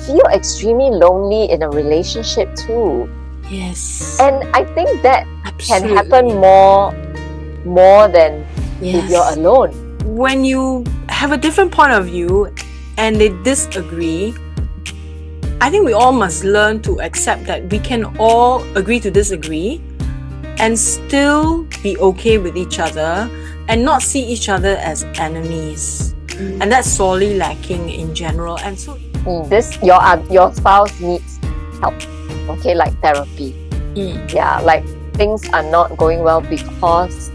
feel extremely lonely in a relationship too. Yes. And I think that can Absolutely. happen more than if you're Yes. alone. When you have a different point of view and they disagree, I think we all must learn to accept that we can all agree to disagree and still be okay with each other and not see each other as enemies. And that's sorely lacking in general. And so Your spouse needs help, okay, like therapy. Yeah, like things are not going well because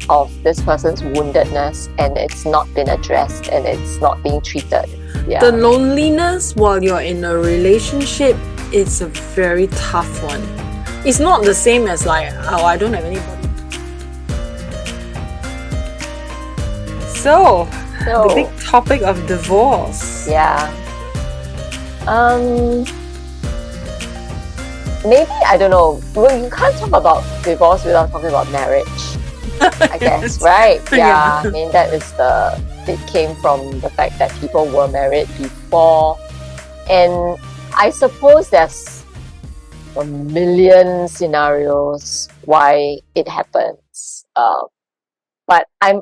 of this person's woundedness, and it's not been addressed and it's not being treated. Yeah. The loneliness while you're in a relationship is a very tough one. It's not the same as like, oh, I don't have anybody. So the big topic of divorce. Yeah. Maybe, I don't know. Well, you can't talk about divorce without talking about marriage, I guess, right? Yeah. I mean, it came from the fact that people were married before. And I suppose there's a million scenarios why it happens. But I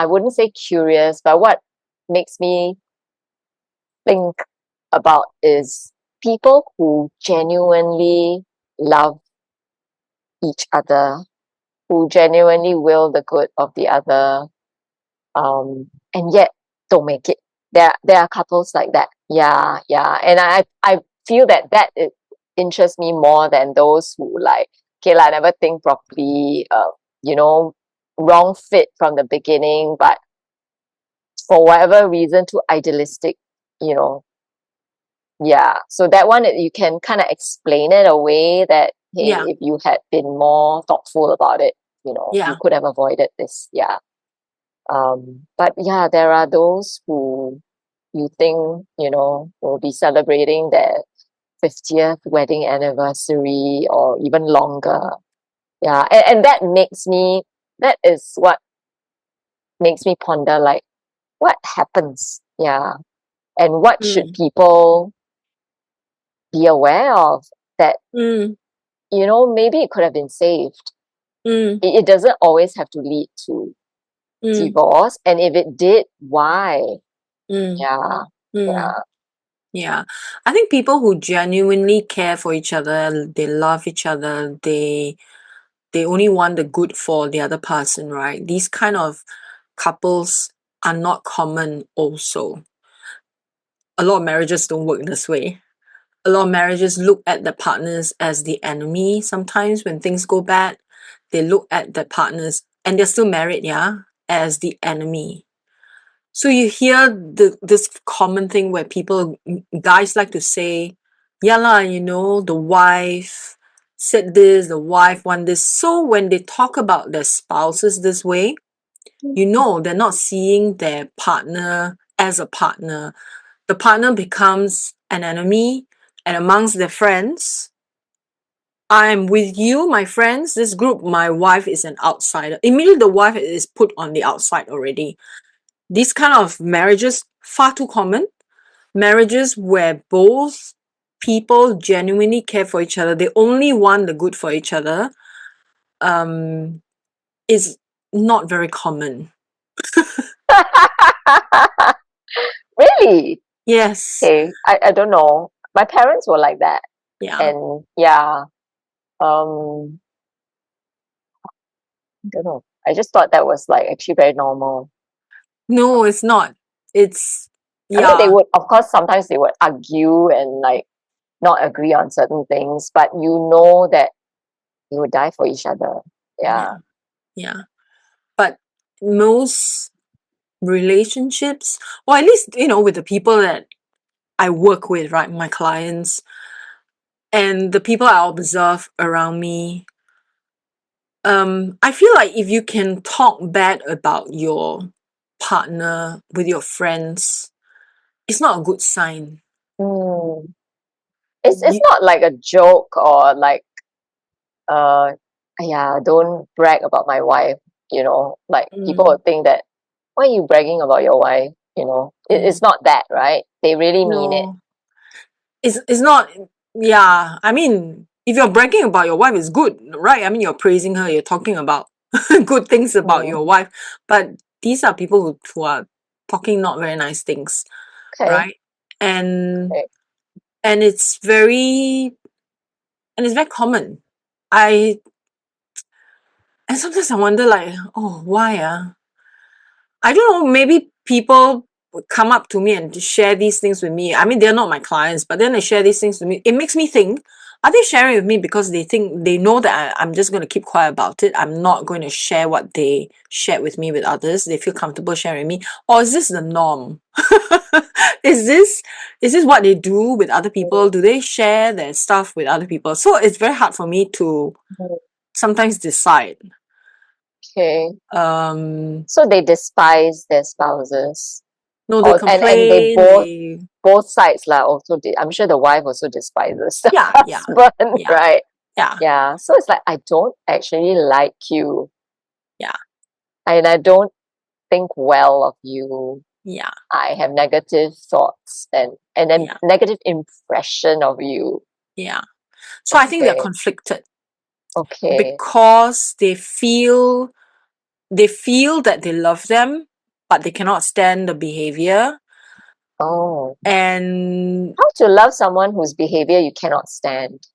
wouldn't say curious, but what makes me think about is people who genuinely love each other, who genuinely will the good of the other, and yet don't make it. There are couples like that. Yeah, and I feel that it interests me more than those who like, okay lah, never think properly, wrong fit from the beginning, but for whatever reason too idealistic, yeah. So that one, you can kind of explain it away that, hey, if you had been more thoughtful about it, you could have avoided this. Yeah. But yeah, there are those who you think, will be celebrating their 50th wedding anniversary or even longer. Yeah. And that is what makes me ponder, like, what happens? Yeah. And what should people be aware of that, maybe it could have been saved. It doesn't always have to lead to divorce. And if it did, why? Yeah. I think people who genuinely care for each other, they love each other, they only want the good for the other person, right? These kind of couples are not common also. A lot of marriages don't work this way. A lot of marriages look at the partners as the enemy. Sometimes when things go bad, they look at the partners, and they're still married, as the enemy. So you hear this common thing where guys like to say, yeah lah, the wife said this, the wife want this. So when they talk about their spouses this way, they're not seeing their partner as a partner. The partner becomes an enemy, and amongst their friends, I'm with you, my friends, this group, my wife is an outsider. Immediately the wife is put on the outside already. These kind of marriages, far too common. Marriages where both people genuinely care for each other, they only want the good for each other, is not very common. Really? Yes. Okay, I don't know. My parents were like that. Yeah. And yeah, I don't know. I just thought that was like actually very normal. No, it's not. It's, I mean, they would, of course, sometimes they would argue and like not agree on certain things, but that they would die for each other. Yeah. Yeah. But most relationships, or at least, with the people that I work with, right, my clients, and the people I observe around me, I feel like if you can talk bad about your partner with your friends, it's not a good sign. It's not like a joke or like, don't brag about my wife, like people would think that, why are you bragging about your wife? It's not that, right? They really mean it. No. It's not, yeah. I mean, if you're bragging about your wife, it's good, right? I mean, you're praising her, you're talking about good things about your wife. But these are people who are talking not very nice things, Okay. right? And Okay. and it's very common. I and sometimes I wonder, like, oh, why I don't know, maybe people would come up to me and share these things with me. I mean, they're not my clients, but then they share these things with me. It makes me think, are they sharing with me because they know that I'm just going to keep quiet about it? I'm not going to share what they shared with me with others. They feel comfortable sharing with me. Or is this the norm? is this what they do with other people? Do they share their stuff with other people? So it's very hard for me to sometimes decide. Okay. Um, So they despise their spouses. no, they And they complain, both sides also I'm sure the wife also despises the yeah, husband, yeah, right? yeah, Yeah. So it's like, I don't actually like you, yeah, and I don't think well of you. yeah, I have negative thoughts and then yeah, negative impression of you. yeah. So I think they're Okay. conflicted Okay. because they feel that they love them, but they cannot stand the behavior. Oh. And How to love someone whose behavior you cannot stand?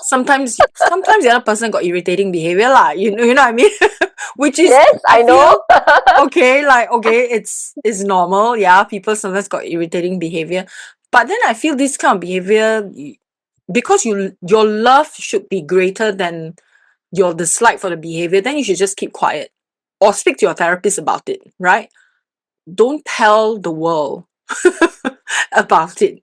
sometimes the other person got irritating behavior lah. You know what I mean? Which is, Yes, I I know. feel, okay, like, okay, it's normal. Yeah, people sometimes got irritating behavior. But then I feel this kind of behavior, because your love should be greater than your dislike for the behavior, then you should just keep quiet or speak to your therapist about it, right? Don't tell the world about it,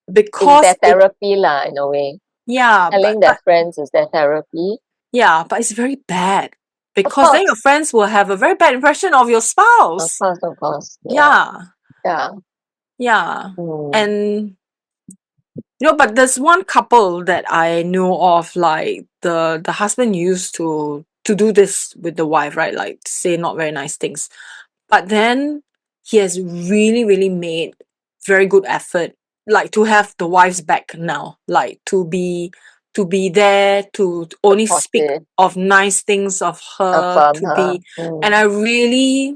It's their because it, therapy lah, in a way. yeah, Telling their friends is their therapy. but it's very bad, Of because then your course. friends will have a very bad impression of your Of spouse. course, of course. Yeah. Yeah, Yeah. yeah. Mm. And but there's one couple that I know of, like the husband used to do this with the wife, right? Like say not very nice things. But then he has really, really made very good effort, like to have the wife's back now, like to be there, to only speak Supportive. of nice things of her, Affirm to her. be, and I really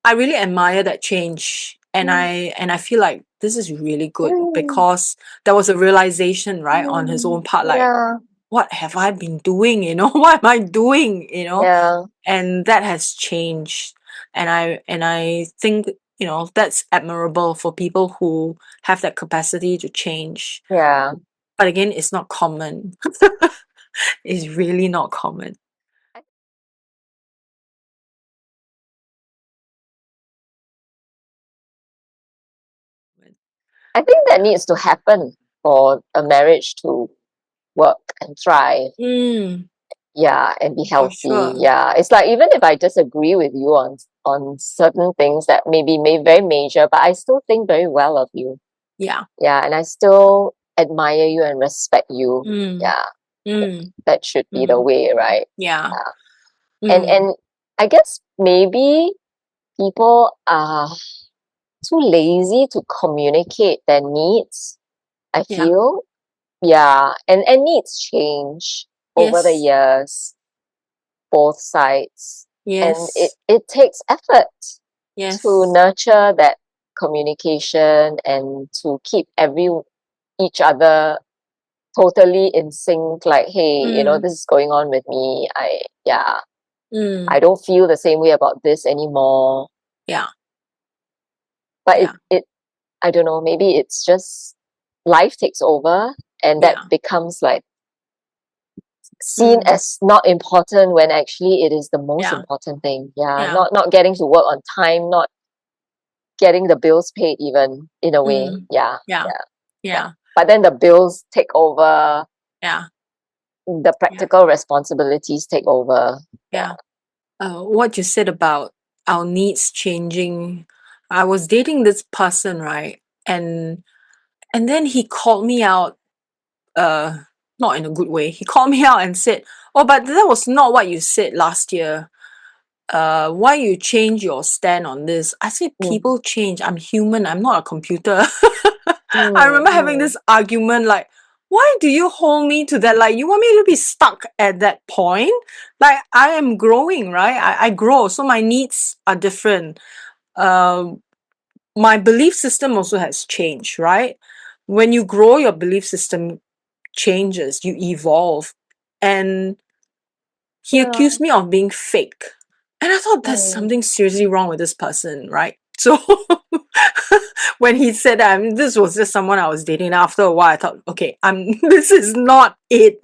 admire that change. And Mm. I feel like this is really good, Mm. because there was a realization, right, on his own part, like, Yeah. what have I been doing? What am I doing? Yeah. And that has changed. And I think, that's admirable for people who have that capacity to change. Yeah. But again, it's not common. It's really not common. I think that needs to happen for a marriage to work and thrive. Mm, Yeah, and be for healthy. sure. Yeah. It's like, even if I disagree with you on certain things that may very major, but I still think very well of you. Yeah. Yeah, and I still admire you and respect you. Mm, Yeah, mm, that should be the mm, way, right? yeah. Yeah. Mm, And I guess maybe people are too lazy to communicate their needs, I yeah. feel. Yeah, and needs change over the Yes. years, both sides. And it, Yes. it takes effort to Yes. nurture that communication and to keep each other totally in sync, like, hey, Mm, this is going on with me. Yeah, mm, I don't feel the same way about this anymore. yeah. But Yeah. it I don't know, maybe it's just life takes over, and that Yeah. becomes like seen Mm, as not important when actually it is the most yeah. important thing. Yeah, Yeah. not getting to work on time, not getting the bills paid, even, in a way. Mm, Yeah, yeah. yeah, yeah. Yeah. But then the bills take over, Yeah. the Yeah. practical responsibilities take over. Yeah. Yeah. What you said about our needs changing. I was dating this person, right? And then he called me out, uh, not in a good way. He called me out and said, "Oh, but that was not what you said last year." why you change your stand on this? I said, people change. I'm human. I'm not a computer. I remember having this argument like, why do you hold me to that? Like, you want me to be stuck at that point? Like, I am growing, right? I grow, so my needs are different. My belief system also has changed, right? When you grow, your belief system changes, you evolve. And he accused me of being fake. And I thought there's something seriously wrong with this person, right? So when he said that, I mean, this was just someone I was dating. After a while, I thought, okay, this is not it.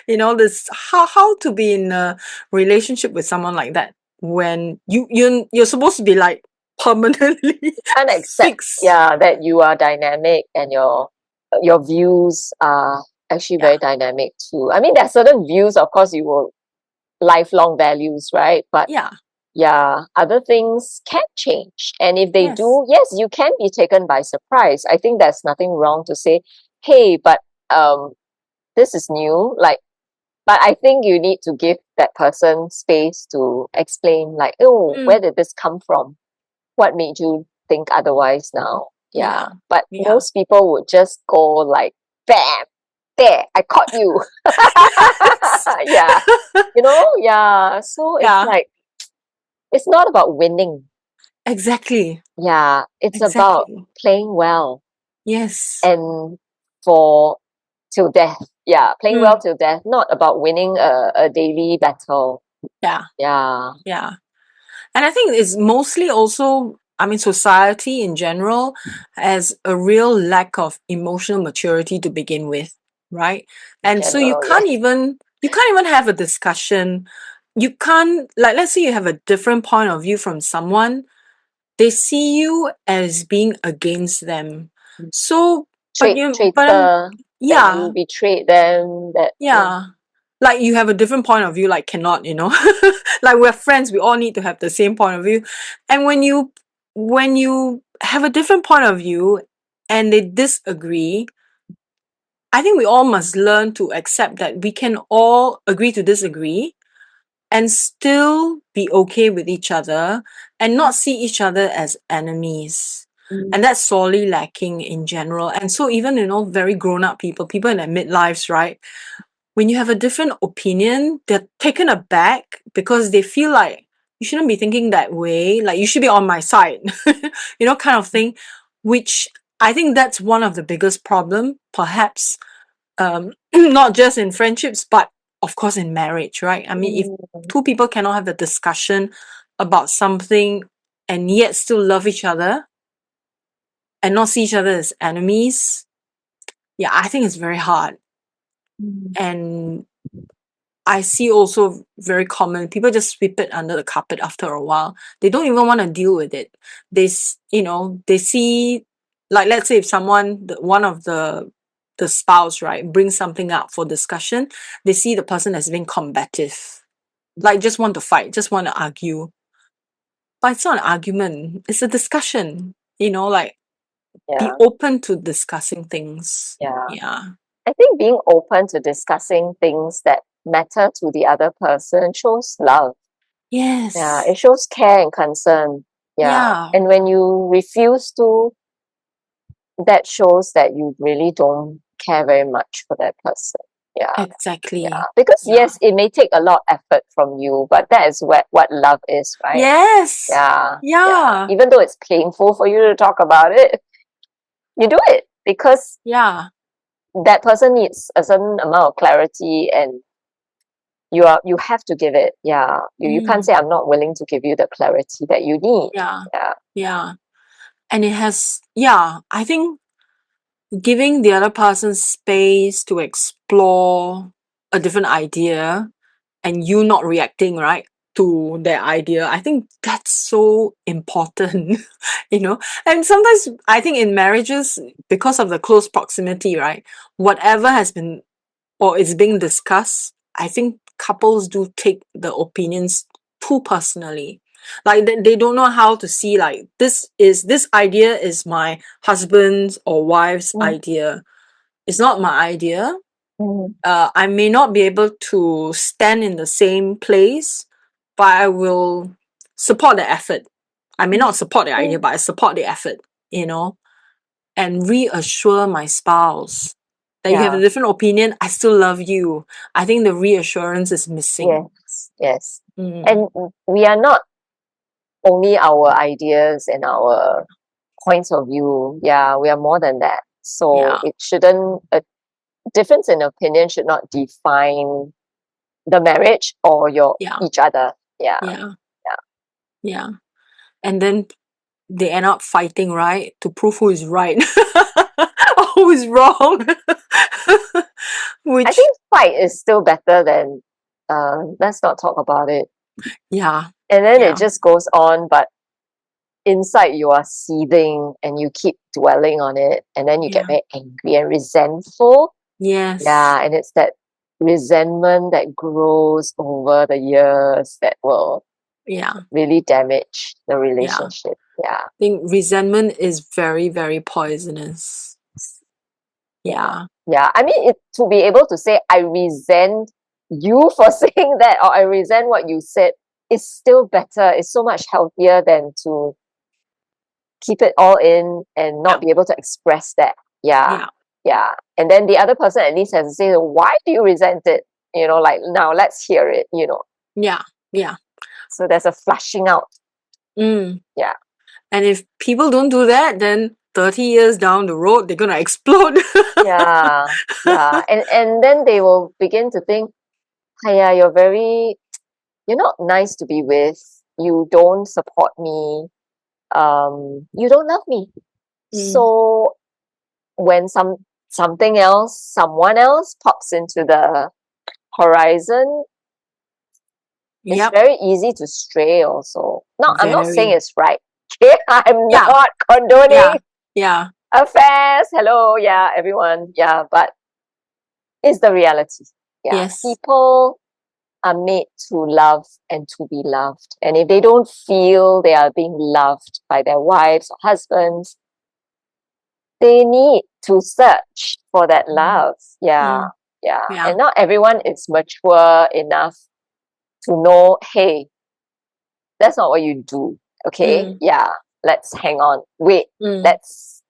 This how to be in a relationship with someone like that when you're supposed to be like permanently Can't accept, fixed. that you are dynamic and your views are actually very dynamic too. I mean, there are certain views, of course, you will lifelong values, right? But other things can change. And if they do, yes, you can be taken by surprise. I think there's nothing wrong to say, hey, but this is new. But I think you need to give that person space to explain, like, oh, where did this come from? What made you think otherwise now? Yeah. But most people would just go like, bam, there, I caught you. Yeah. So it's like, it's not about winning. Exactly. Yeah. It's about playing well. Yes. And till death. Yeah. Playing well till death, not about winning a daily battle. Yeah. Yeah. Yeah. And I think it's mostly also, I mean, society in general has a real lack of emotional maturity to begin with, right? And so you can't even have a discussion. You can't, like, let's say you have a different point of view from someone, they see you as being against them. So, but that you betrayed them, like you have a different point of view, like cannot, like we're friends, we all need to have the same point of view. And when you have a different point of view and they disagree, I think we all must learn to accept that we can all agree to disagree and still be okay with each other and not see each other as enemies. And that's sorely lacking in general. And so even, very grown-up people in their midlives, right? When you have a different opinion, they're taken aback because they feel like you shouldn't be thinking that way. Like you should be on my side, kind of thing, which I think that's one of the biggest problem, perhaps, not just in friendships, but of course in marriage, right? I mean, if two people cannot have a discussion about something and yet still love each other and not see each other as enemies, I think it's very hard. And I see also very common, people just sweep it under the carpet after a while. They don't even want to deal with it. They see, like, let's say if one of the spouse, right, brings something up for discussion, they see the person as being combative. Like just want to fight, just want to argue. But it's not an argument, it's a discussion, like be open to discussing things. Yeah. I think being open to discussing things that matter to the other person shows love. Yes. Yeah, it shows care and concern. Yeah. And when you refuse to, that shows that you really don't care very much for that person. Yeah. Exactly. Yeah. Because yes, it may take a lot of effort from you, but that is what love is, right? Yes. Yeah. Even though it's painful for you to talk about it, you do it because that person needs a certain amount of clarity and you have to give it. You can't say I'm not willing to give you the clarity that you need. And it has I think giving the other person space to explore a different idea and you not reacting right to their idea, I think that's so important. And sometimes I think in marriages, because of the close proximity, right, whatever has been or is being discussed, I think couples do take the opinions too personally. Like they don't know how to see like this idea is my husband's or wife's idea. It's not my idea. I may not be able to stand in the same place, but I will support the effort. I may not support the idea, but I support the effort, and reassure my spouse that you have a different opinion. I still love you. I think the reassurance is missing. Yes. And we are not only our ideas and our points of view. Yeah, we are more than that. So it shouldn't, a difference in opinion should not define the marriage or each other. Yeah. And then they end up fighting, right? To prove who is right or who is wrong. I think fight is still better than let's not talk about it. Yeah. And then it just goes on, but inside you are seething and you keep dwelling on it, and then you get very angry and resentful. Yes. Yeah, and it's that resentment that grows over the years that will really damage the relationship. I think resentment is very, very poisonous. Yeah. I mean, to be able to say, I resent you for saying that, or I resent what you said, is still better. It's so much healthier than to keep it all in and not be able to express that. Yeah. And then the other person at least has to say, why do you resent it? Like, now let's hear it, Yeah. So there's a flushing out. Yeah. And if people don't do that, then 30 years down the road, they're going to explode. Yeah. And then they will begin to think, Hiya, you're not nice to be with. You don't support me. You don't love me. So when someone else pops into the horizon, it's very easy to stray also. I'm not saying it's right. Okay? I'm not condoning affairs. Hello, everyone. But it's the reality. Yes. People are made to love and to be loved. And if they don't feel they are being loved by their wives or husbands, they need to search for that love. Yeah. And not everyone is mature enough to know, hey, that's not what you do. Okay? Let's hang on. Wait, let's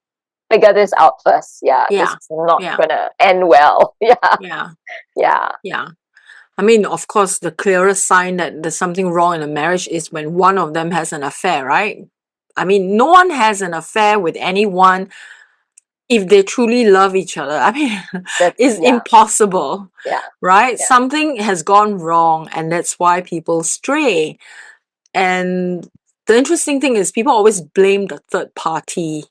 figure this out first. This is not gonna end well. Yeah. I mean, of course, the clearest sign that there's something wrong in a marriage is when one of them has an affair, right? I mean, no one has an affair with anyone if they truly love each other. I mean, it's impossible, right? Something has gone wrong, and that's why people stray. And the interesting thing is people always blame the third party,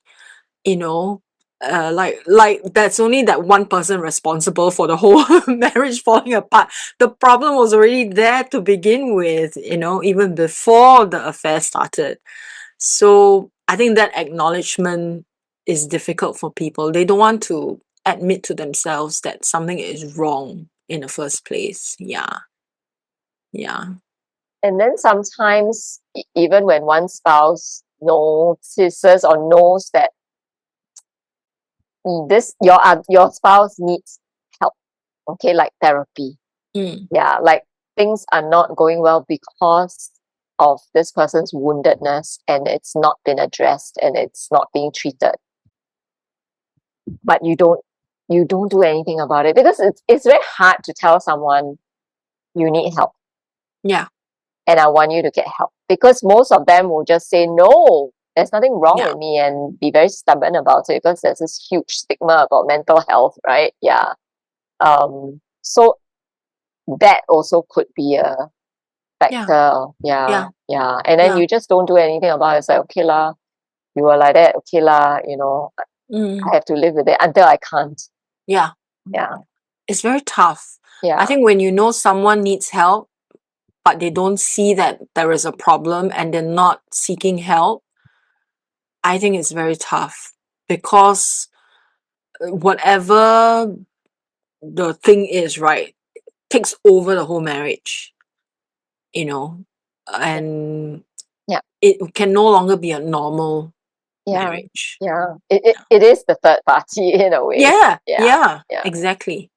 like that's only that one person responsible for the whole marriage falling apart. The problem was already there to begin with, even before the affair started. So I think that acknowledgement is difficult for people. They don't want to admit to themselves that something is wrong in the first place. Yeah. And then sometimes, even when one spouse notices or knows that your spouse needs help, okay, like therapy. Like things are not going well because of this person's woundedness, and it's not been addressed and it's not being treated. But you don't do anything about it, because it's very hard to tell someone you need help. And I want you to get help, because most of them will just say, no, there's nothing wrong with me, and be very stubborn about it, because there's this huge stigma about mental health, right? So that also could be a factor. And then you just don't do anything about it. It's like, okay lah, you are like that, okay lah, I have to live with it until I can't. It's very tough. I think when you know someone needs help, but they don't see that there is a problem and they're not seeking help, I think it's very tough, because whatever the thing is, right, takes over the whole marriage, and it can no longer be a normal marriage. It is the third party in a way. Exactly.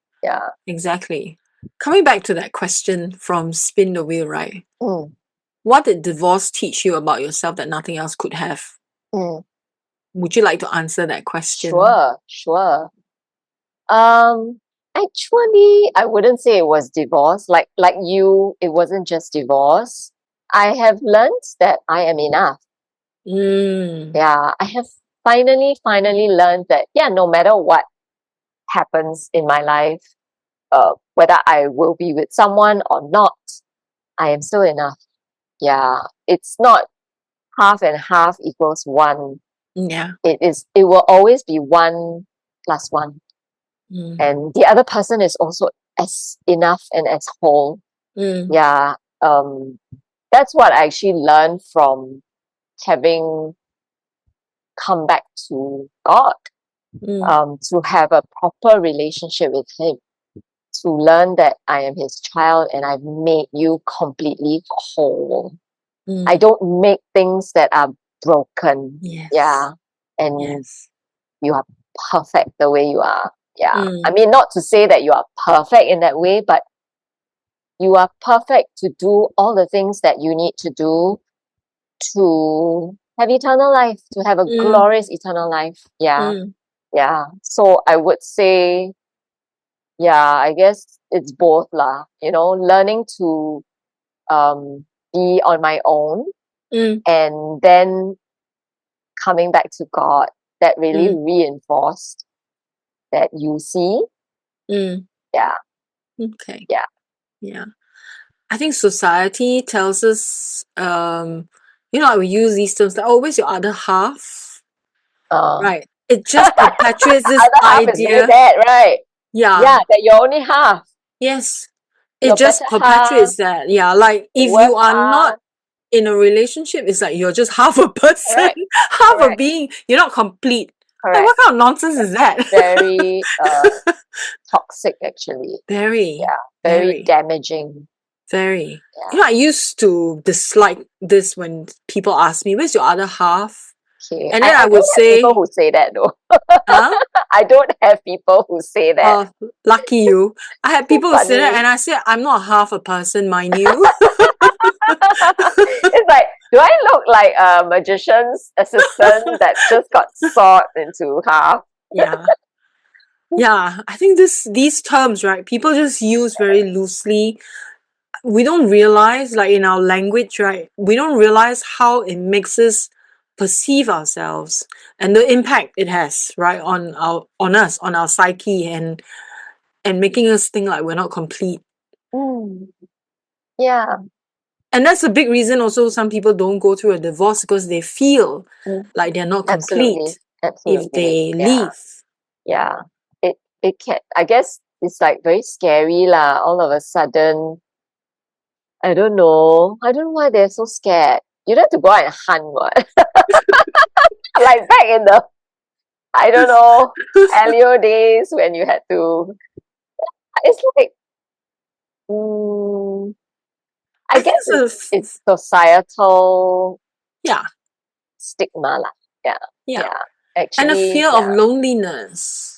Exactly. Coming back to that question from Spin the Wheel, right? what did divorce teach you about yourself that nothing else could have? Would you like to answer that question? Sure. Actually, I wouldn't say it was divorce. Like you, it wasn't just divorce. I have learned that I am enough. Yeah, I have finally learned that, yeah, no matter what happens in my life, whether I will be with someone or not, I am still enough. Yeah, it's not half and half equals one. Yeah. It will always be 1+1. And the other person is also as enough and as whole. Yeah. That's what I actually learned from having come back to God. To have a proper relationship with Him, to learn that I am His child and I've made you completely whole. I don't make things that are broken. Yes. Yeah. And yes. you are perfect the way you are. Yeah. I mean, not to say that you are perfect in that way, but you are perfect to do all the things that you need to do to have eternal life, to have a glorious eternal life. Yeah. Yeah. So I would say, yeah, I guess it's both lah. You know, learning to be on my own and then coming back to God, that really reinforced that you see. Yeah. Okay. Yeah. Yeah. I think society tells us, we use these terms like, oh, where's your other half? Right. It just perpetuates this other half is very idea. bad, right? Yeah. Yeah, that you're only half. Yes. Your It just better half, perpetuates that. Yeah. Like if worse you are not half. in a relationship, it's like you're just half a person, Correct. half a Correct. being. You're not complete. Like, Correct. what kind of nonsense is that? Very toxic, actually. Very. Yeah. Very damaging. Very. Yeah. I used to dislike this when people ask me, where's your other half? Okay. And then I don't would have say, people who say that though. huh? I don't have people who say that. Lucky you. I had people who say that, Funny. and I said, I'm not half a person, mind you. It's like, do I look like a magician's assistant that just got sawed into half? Yeah. Yeah. I think these terms, right, people just use very loosely. We don't realize, like in our language, right, we don't realize how it makes us perceive ourselves and the impact it has, right, on us, on our psyche, and making us think like we're not complete. Yeah. And that's a big reason also some people don't go through a divorce, because they feel like they're not complete if they leave. Yeah. It can, I guess it's like very scary lah. All of a sudden, I don't know why they're so scared. You don't have to go out and hunt what? Like back in the, I don't know, earlier days when you had to, it's like, I guess it's societal stigma lah. Yeah. Actually, and a fear of loneliness.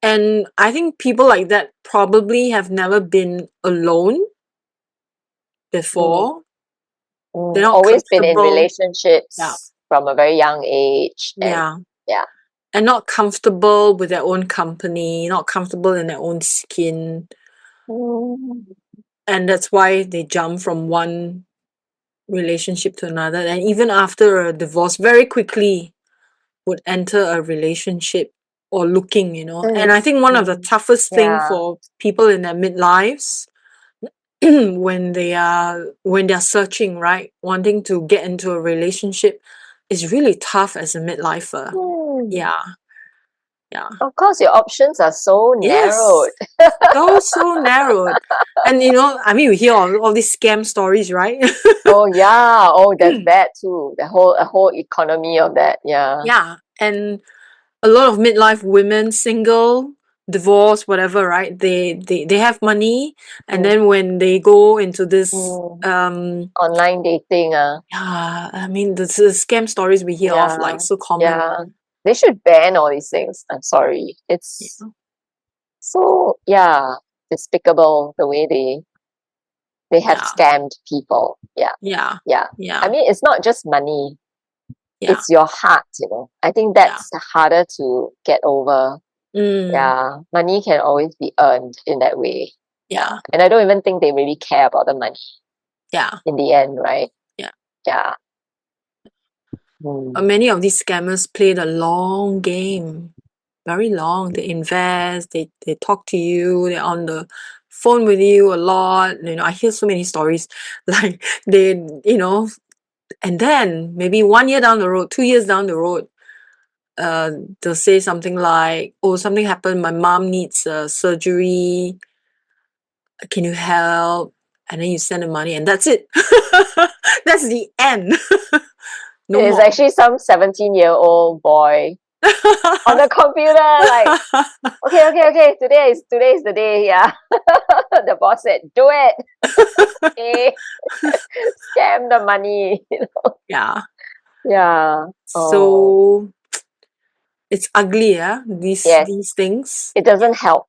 And I think people like that probably have never been alone before. They're not always been in comfortable. relationships from a very young age. And, and not comfortable with their own company, not comfortable in their own skin. And that's why they jump from one relationship to another. And even after a divorce, very quickly would enter a relationship or looking, And I think one of the toughest thing for people in their midlives when they're searching, right, wanting to get into a relationship, is really tough as a midlifer. Yeah. Of course, your options are so narrowed. So narrowed. And I mean, we hear all these scam stories, right? Oh yeah. Oh, there's that too. A whole economy of that. Yeah. Yeah. And a lot of midlife women, single, divorced, whatever, right? They have money, and then when they go into this online dating, I mean the scam stories we hear of, like, so common. Yeah. They should ban all these things. I'm sorry. It's so despicable the way they They have scammed people. Yeah. Yeah. Yeah. Yeah. I mean, it's not just money. Yeah. It's your heart, I think that's harder to get over. Yeah. Money can always be earned in that way. Yeah. And I don't even think they really care about the money. Yeah. In the end, right? Yeah. Yeah. Many of these scammers play the long game. Very long. They invest, they talk to you, they're on the phone with you a lot. I hear so many stories like they, and then maybe 1 year down the road, 2 years down the road, they'll say something like, oh, something happened, my mom needs surgery, can you help? And then you send the money and that's it. That's the end. No It's more. actually some 17-year-old boy on the computer, like, okay, today is the day, yeah. The boss said, do it. Okay. Scam the money, Yeah. Yeah. So it's ugly, yeah, these things. It doesn't help.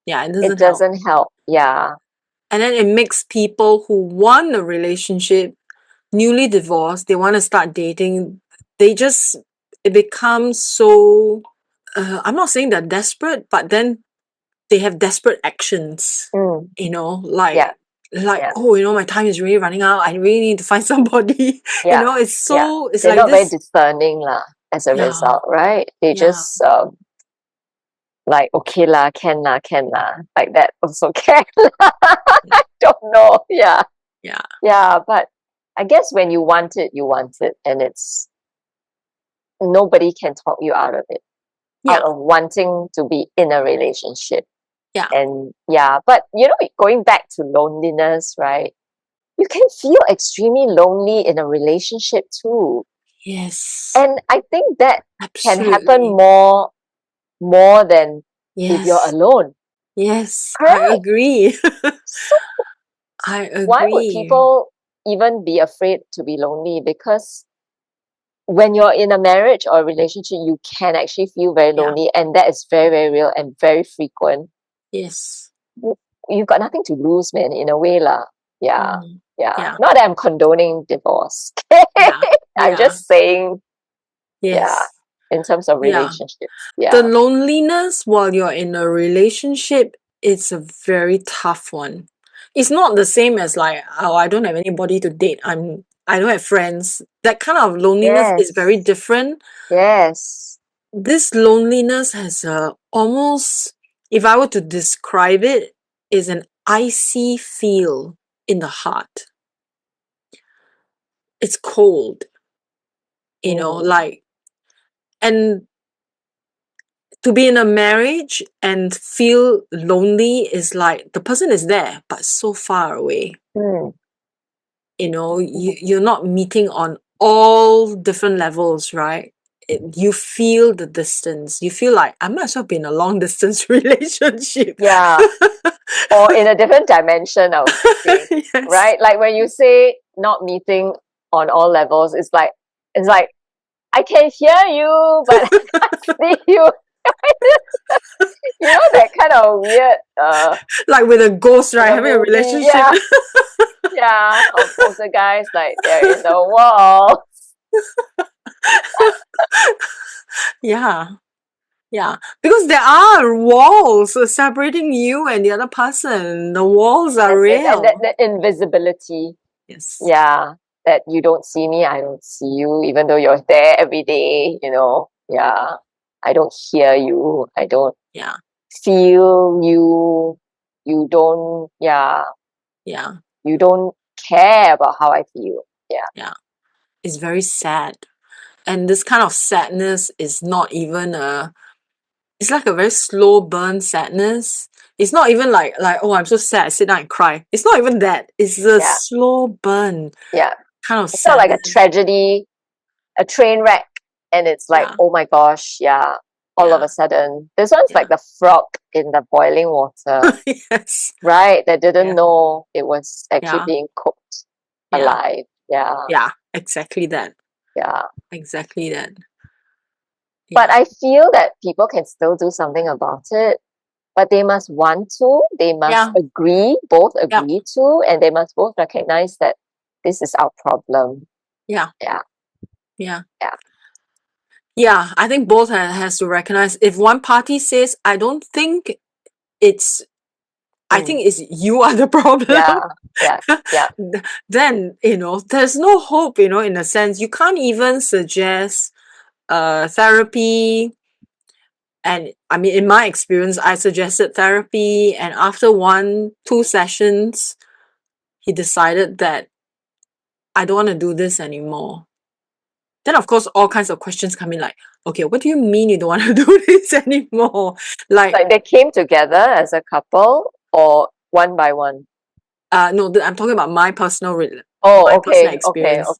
Yeah, it It doesn't help. doesn't help. Yeah. And then it makes people who want a relationship, newly divorced, they want to start dating, it becomes so, I'm not saying they're desperate, but then they have desperate actions, like, oh, my time is really running out. I really need to find somebody. It's They're like not very this. discerning as a result, right? They just like, okay lah, can lah, like that also can. I don't know. Yeah. But I guess when you want it, and it's nobody can talk you out of it, out of wanting to be in a relationship. And but going back to loneliness, right? You can feel extremely lonely in a relationship too. Yes. And I think that can happen Absolutely. more than if you're alone. Yes, Correct? I agree. So I agree. why would people even be afraid to be lonely? Because when you're in a marriage or a relationship, you can actually feel very lonely, and that is very, very real and very frequent. Yes. You've got nothing to lose, man, in a way lah. Yeah. Not that I'm condoning divorce. I'm just saying, in terms of relationships. The loneliness while you're in a relationship, it's a very tough one. It's not the same as like, oh, I don't have anybody to date. I don't have friends. That kind of loneliness is very different. Yes. This loneliness has almost, if I were to describe it, is an icy feel in the heart. It's cold. Like, and to be in a marriage and feel lonely is like the person is there, but so far away. You're not meeting on all different levels, right? You feel the distance. You feel like I might as well be in a long distance relationship. Yeah. Or in a different dimension, I would say. Right? Like when you say not meeting on all levels, it's like I can hear you, but I can't see you. That kind of weird like with a ghost, right? Having a relationship. Of poltergeist, like they're in the wall. Because there are walls separating you and the other person. The walls are real. And the invisibility. Yes. Yeah. That you don't see me, I don't see you, even though you're there every day, I don't hear you, I don't feel you, you don't you don't care about how I feel. It's very sad. And this kind of sadness is not even it's like a very slow burn sadness. It's not even like, oh, I'm so sad, I sit down and cry. It's not even that. It's a slow burn kind of sadness. It's not like a tragedy, a train wreck, and it's like, oh my gosh, all of a sudden. This one's like the frog in the boiling water. Yes. Right? That didn't know it was actually being cooked alive. Yeah, exactly that. Yeah. Exactly that. But I feel that people can still do something about it but they must want to, they must agree, both agree to, and they must both recognize that this is our problem. Yeah. Yeah. Yeah. Yeah. Yeah, I think both has to recognize. If one party says, I don't think it's, I think it's you are the problem. Yeah. Then, there's no hope, in a sense. You can't even suggest therapy. And I mean, in my experience, I suggested therapy, and after 1-2 sessions, he decided that I don't want to do this anymore. Then, of course, all kinds of questions come in, like, okay, what do you mean you don't want to do this anymore? Like they came together as a couple or one by one? No, I'm talking about my personal Oh, personal okay. experience.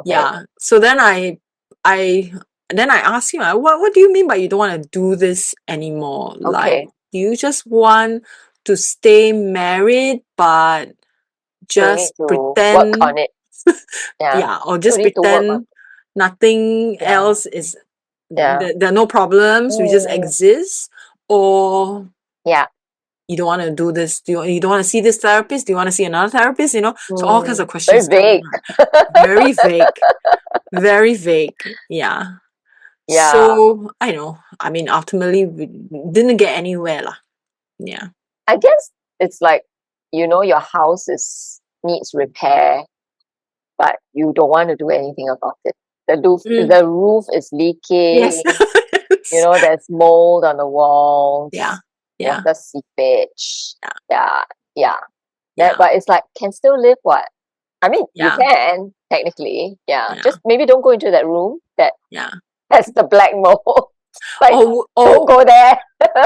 Yeah. So then I asked him, what do you mean by you don't want to do this anymore? Like, Okay. do you just want to stay married but Don't need just to work pretend? on it. Yeah. Yeah, or Don't just need to work on pretend nothing Yeah. else is, Yeah. there are no problems, we just exist? Or Yeah. you don't want to do this, you don't want to see this therapist, do you want to see another therapist, so all kinds of Very questions come in. vague. Very vague. Very vague. Yeah. Yeah. So I know, I mean, ultimately we didn't get anywhere lah. Yeah. I guess it's like, your house needs repair, but you don't want to do anything about it. The roof is Yes. leaking, there's mold on the walls, Yeah. Yeah. water seepage. Yeah. Yeah. Yeah. But it's like, can still live what? I mean, you Yeah. can, technically. Yeah. Yeah. Just maybe don't go into that room that Yeah. has the black mold. Like, Or don't go there.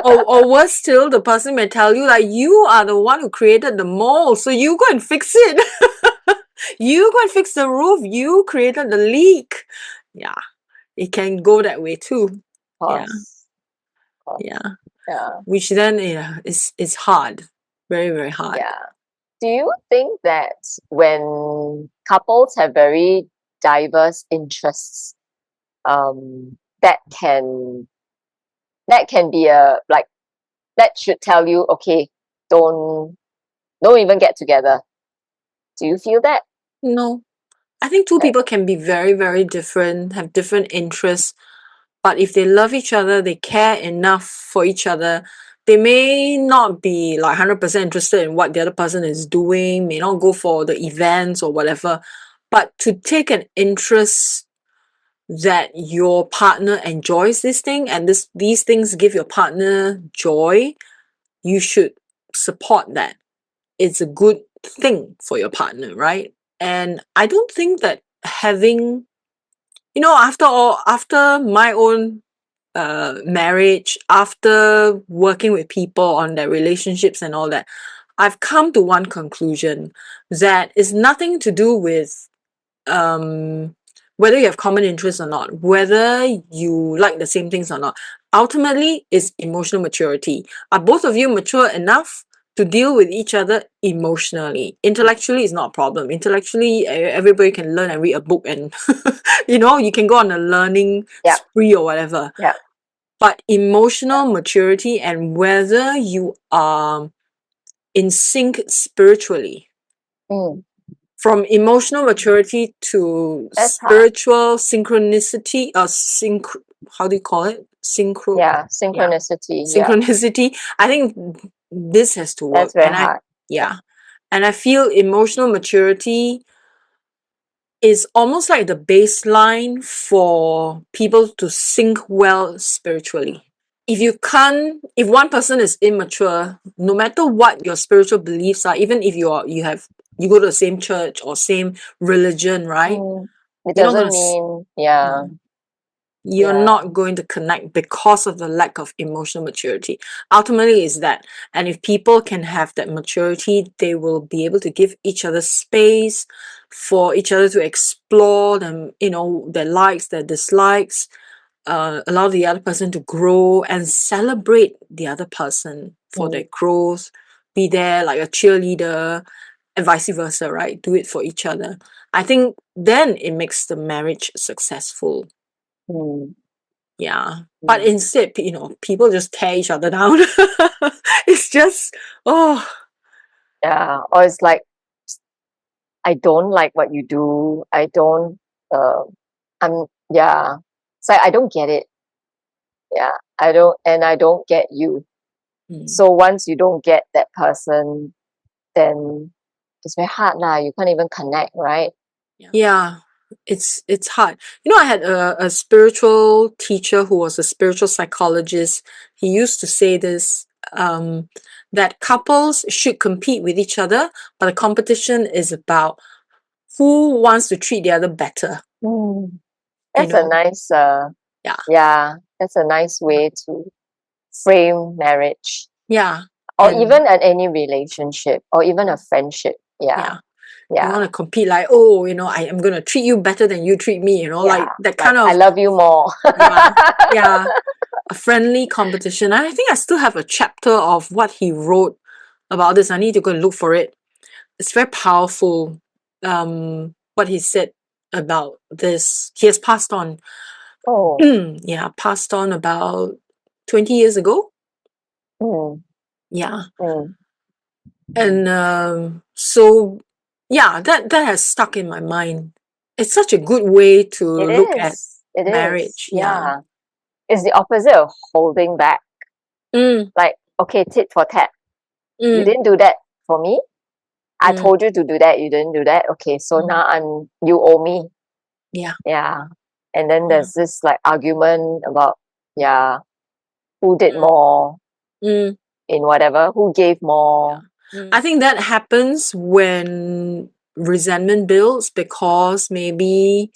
or worse still, the person may tell you, like, you are the one who created the mold, so you go and fix it. You go and fix the roof. You created the leak. Yeah. It can go that way too. Yeah. Yeah. Yeah. Which then, is hard. Very, very hard. Yeah. Do you think that when couples have very diverse interests, that can be that should tell you, okay, don't even get together. Do you feel that? No. I think two Right. people can be very, very different, have different interests, but if they love each other, they care enough for each other, they may not be like 100% interested in what the other person is doing, may not go for the events or whatever, but to take an interest that your partner enjoys this thing, and these things give your partner joy, you should support that. It's a good thing for your partner, right? And I don't think that having, after my own marriage, after working with people on their relationships and all that, I've come to one conclusion that it's nothing to do with whether you have common interests or not, whether you like the same things or not. Ultimately, it's emotional maturity. Are both of you mature enough to deal with each other emotionally? Intellectually is not a problem. Intellectually, everybody can learn and read a book, and you can go on a learning spree or whatever. Yeah. But emotional maturity, and whether you are in sync spiritually, from emotional maturity to That's hard. spiritual synchronicity, how do you call it? Synchronicity. Yeah. Synchronicity. I think this has to work. That's very hard. And I feel emotional maturity is almost like the baseline for people to sync well spiritually. If one person is immature, no matter what your spiritual beliefs are, even if you go to the same church or same religion, right? It You're not doesn't gonna mean, you're not going to connect because of the lack of emotional maturity. Ultimately, is that. And if people can have that maturity, they will be able to give each other space for each other to explore them, their likes, their dislikes, allow the other person to grow and celebrate the other person for their growth, be there like a cheerleader, and vice versa, right? Do it for each other. I think then it makes the marriage successful. Yeah. But instead, people just tear each other down. It's just, oh. Yeah. Or it's like, I don't like what you do. I don't, yeah. It's like, I don't get it. Yeah. I don't get you. So once you don't get that person, then it's very hard lah. You can't even connect, right? Yeah. It's hard. I had a spiritual teacher who was a spiritual psychologist. He used to say this, that couples should compete with each other, but the competition is about who wants to treat the other better. That's a nice, that's a nice way to frame marriage. Yeah. Or even at any relationship, or even a friendship. Yeah. You want to compete like, I am going to treat you better than you treat me, like that kind of. I love you more. Yeah. A friendly competition. I think I still have a chapter of what he wrote about this. I need to go and look for it. It's very powerful, what he said about this. He has passed on. Oh. Yeah, passed on about 20 years ago. Yeah. And so, yeah, that has stuck in my mind. It's such a good way to look at marriage. Yeah. It's the opposite of holding back. Like, okay, tit for tat. You didn't do that for me. I told you to do that. You didn't do that. Okay, so now you owe me. Yeah. Yeah. And then there's this like argument about, who did more in whatever, who gave more. I think that happens when resentment builds because maybe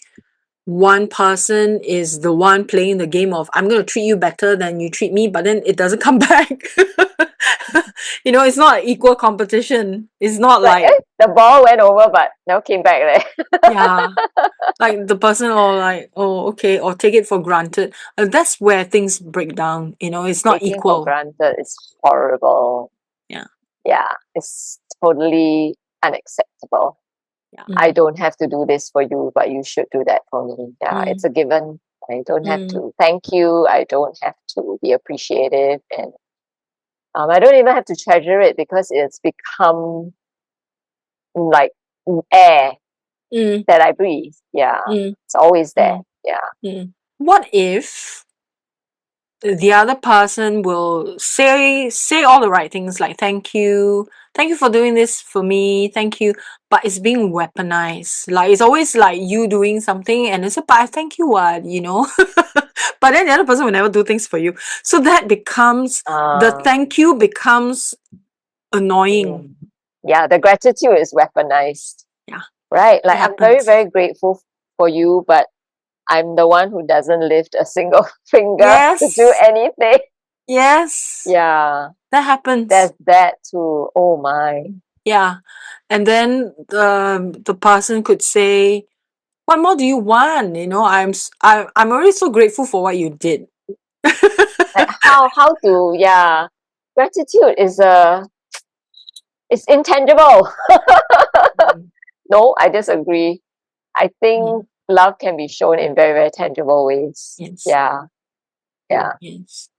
one person is the one playing the game of I'm going to treat you better than you treat me, but then it doesn't come back. It's not equal competition. It's not like the ball went over but now came back there. Yeah. Like the person or like, oh, okay, or take it for granted. That's where things break down. It's not Taking equal. for granted is horrible. Yeah, it's totally unacceptable. I don't have to do this for you, but you should do that for me. Yeah, it's a given. I don't have to thank you. I don't have to be appreciative, and I don't even have to treasure it because it's become like air that I breathe. Yeah, it's always there. Yeah. What if the other person will say all the right things like thank you for doing this for me, thank you, but it's being weaponized, like it's always like you doing something and it's but I thank you what but then the other person will never do things for you, so that becomes the thank you becomes annoying. Yeah, the gratitude is weaponized. Yeah, right, like I'm very, very grateful for you, but I'm the one who doesn't lift a single finger to do anything. Yes. Yeah. That happens. There's that too. Oh my. Yeah. And then the person could say, what more do you want? I'm already so grateful for what you did. Like how to, gratitude is it's intangible. No, I disagree. I think love can be shown in very, very tangible ways. Yes. Yeah. Yes.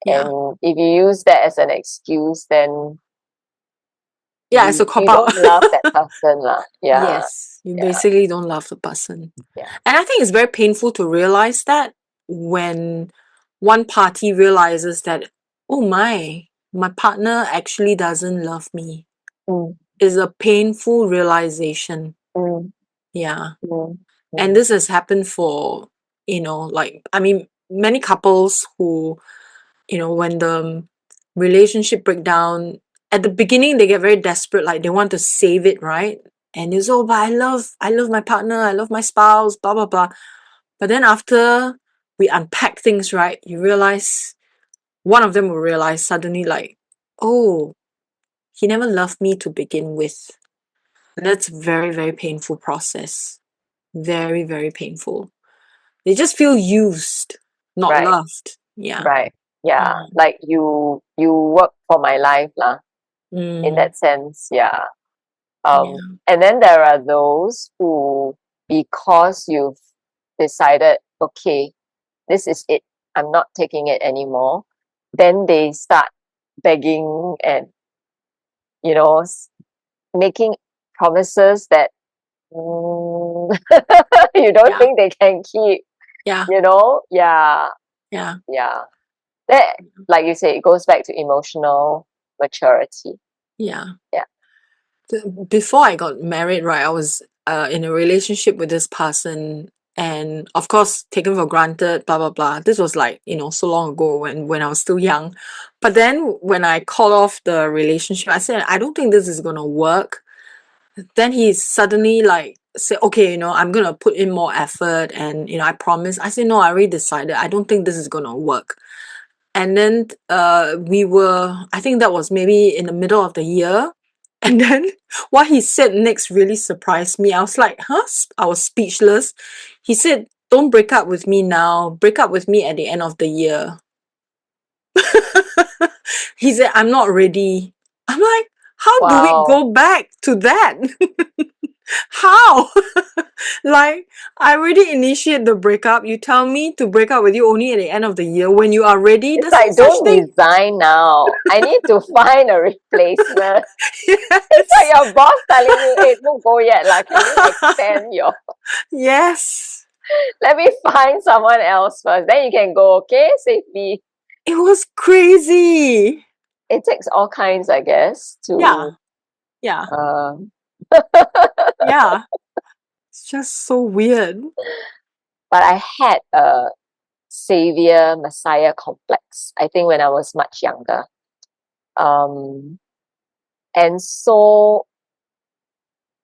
And if you use that as an excuse, then it's a cop-out. You don't love that person. Yeah. Yes. You basically don't love the person. Yeah. And I think it's very painful to realize that when one party realizes that, oh my partner actually doesn't love me. Is a painful realization. Yeah. And this has happened for, many couples who, when the relationship break down, at the beginning they get very desperate, like they want to save it, right? And it's, but I love my partner, I love my spouse, blah, blah, blah. But then after we unpack things, right, you realize, one of them will realize suddenly like, oh, he never loved me to begin with. That's very, very painful process. Very, very painful. They just feel used, not loved. Yeah. Right. Yeah. Like you work for my life in that sense. Yeah. And then there are those who, because you've decided, okay, this is it. I'm not taking it anymore. Then they start begging and, making promises that you don't think they can keep, Yeah. Yeah. Yeah. Yeah. That, like you say, it goes back to emotional maturity. Yeah. Yeah. Before I got married, right, I was in a relationship with this person, and of course taken for granted, blah blah blah. This was like, so long ago when I was still young. But then when I called off the relationship, I said, I don't think this is gonna work. Then he suddenly like said, okay, I'm gonna put in more effort, and I promise. I said, no, I already decided, I don't think this is gonna work. And then I think that was maybe in the middle of the year. And then what he said next really surprised me. I was like, huh? I was speechless. He said, don't break up with me now. Break up with me at the end of the year. He said, I'm not ready. I'm like, how do we Wow. go back to that? How? Like, I already initiate the breakup. You tell me to break up with you only at the end of the year when you are ready. It's There's no like, such don't thing. resign now. I need to find a replacement. It's Yes. like your boss telling you, hey, don't go yet. Can you extend your Yes. let me find someone else first. Then you can go, okay, safely. It was crazy. It takes all kinds, I guess, Yeah. to Yeah. um Yeah. It's just so weird. but I had a savior messiah complex, I think, when I was much younger. And so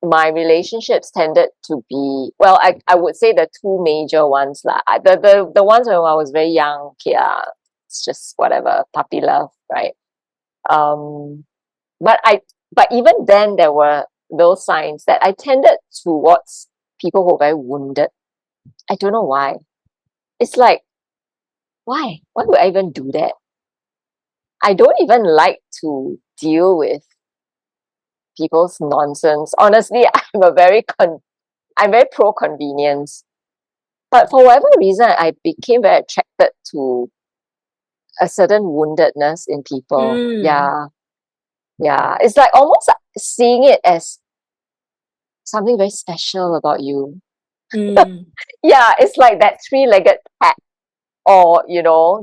my relationships tended to be, well, I would say the two major ones. The ones when I was very young, it's just whatever, puppy love, right? Um but even then there were those signs that I tended towards people who were very wounded. I don't know why. It's like, why would I even do that? I don't even like to deal with people's nonsense. Honestly, I'm very pro convenience. But for whatever reason, I became very attracted to a certain woundedness in people. Mm. Yeah. Yeah. It's like almost seeing it as something very special about you. Mm. Yeah, it's like that three-legged cat, or,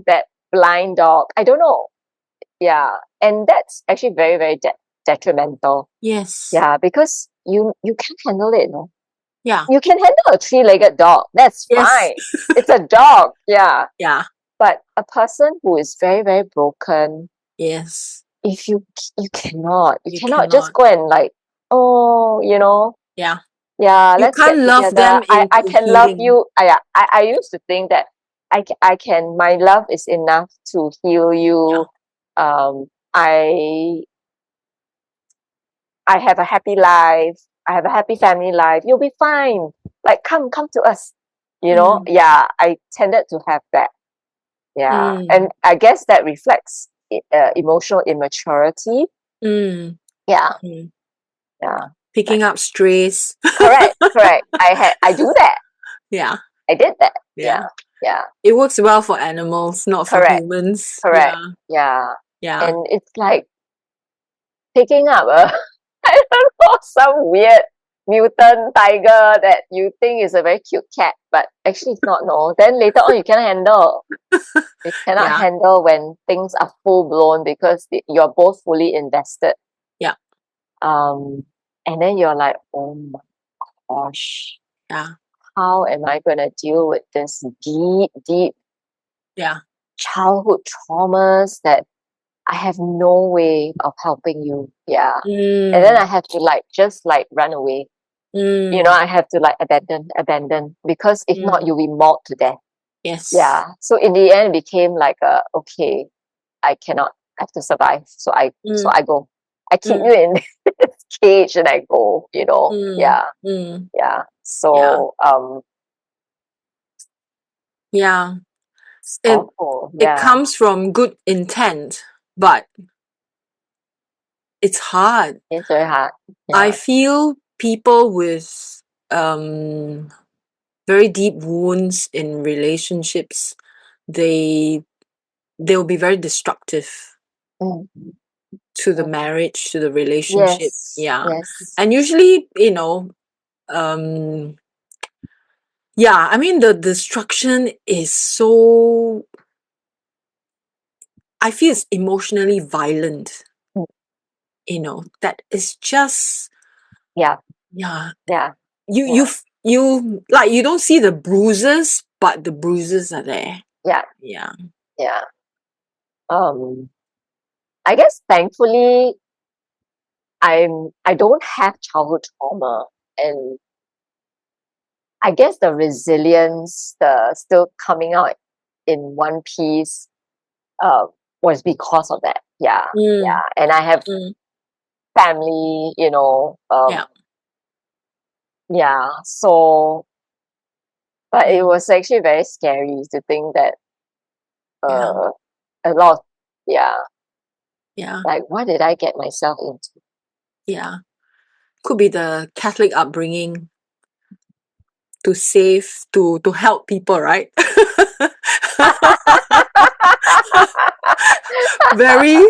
that blind dog. I don't know. Yeah. And that's actually very, very detrimental. Yes. Yeah, because you can't handle it, no? Yeah. You can handle a three-legged dog. That's Yes. fine. It's a dog. Yeah. Yeah. But a person who is very, very broken, Yes. if you cannot, you You cannot just cannot. go and like, oh, Yeah. yeah, You let's can't get love together. them I into can love healing. you. I used to think that I can, my love is enough to heal Yeah. you. Um, I I have a happy life. I have a happy family life. You'll be fine. Like, come to us. Mm. Yeah, I tended to have that. Yeah, Mm. and I guess that reflects emotional immaturity. Mm. Yeah, Mm. yeah. But Picking up strays. correct, correct. I do that. Yeah. I did that. Yeah. Yeah, yeah. It works well for animals, not for Correct, humans. correct. Yeah. Yeah, Yeah. and it's like picking up a I don't know, some weird mutant tiger that you think is a very cute cat, but actually it's not. No, then later on you cannot handle. You cannot Yeah. handle when things are full blown because you're both fully invested. Yeah. And then you're like, oh my gosh, Yeah. how am I gonna deal with this deep, deep Yeah. childhood traumas that I have no way of helping you? Yeah. And then Mm. I have to just run away. Mm. I have to abandon, because if not, Mm. you'll be mauled to death. Yes. Yeah. So in the end, it became like okay, I cannot, I have to survive. So Mm. I go. I keep Mm. you in this cage and I go, Mm. Yeah. Mm. Yeah. Yeah. So Yeah. it's It awful. it Yeah. comes from good intent, but it's hard. It's very hard. I Yeah. feel people with um very deep wounds in relationships, they'll be very destructive Mm. to the marriage, to the relationship. Yes. Yeah. Yes. And usually, yeah, I mean, the destruction is so, I feel it's emotionally violent, Mm. that is just, Yeah. yeah, Yeah. you, Yeah. you, you, like, you don't see the bruises, but the bruises are there. Yeah. Yeah. Yeah. I guess thankfully I don't have childhood trauma, and I guess the resilience, the still coming out in one piece, uh, was because of that. Yeah. Mm, Yeah. And I have mm, family, yeah. yeah. So, but it Mm, was actually very scary to think that yeah. uh a lot of, yeah, Yeah. like what did I get myself into? Yeah. Could be the Catholic upbringing to save, to help people, right? Very.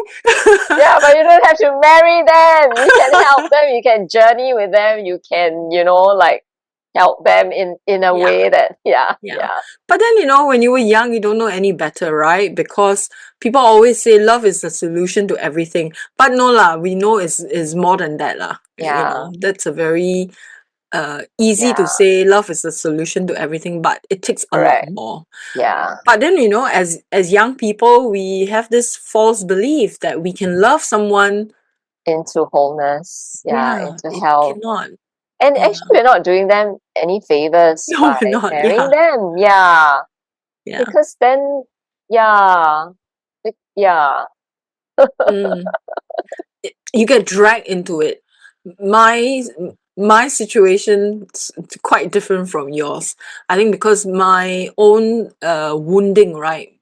Yeah, but you don't have to marry them. You can help them. You can journey with them. You can, like help them in a Yeah. way that, yeah, Yeah. yeah, But then, when you were young, you don't know any better, right? Because people always say love is the solution to everything. But no lah, we know is more than that lah. yeah, That's a very easy to yeah, say love is the solution to everything, but it takes a lot correct. more. Yeah, But then, as young people, we have this false belief that we can love someone. into wholeness. Yeah, Yeah, into it health. cannot. And Yeah. actually, we're not doing them any favors No, by we're not. marrying Yeah. them. Yeah, Yeah. because then, yeah, yeah, Mm. You get dragged into it. My my situation's quite different from yours. I think because my own wounding, right,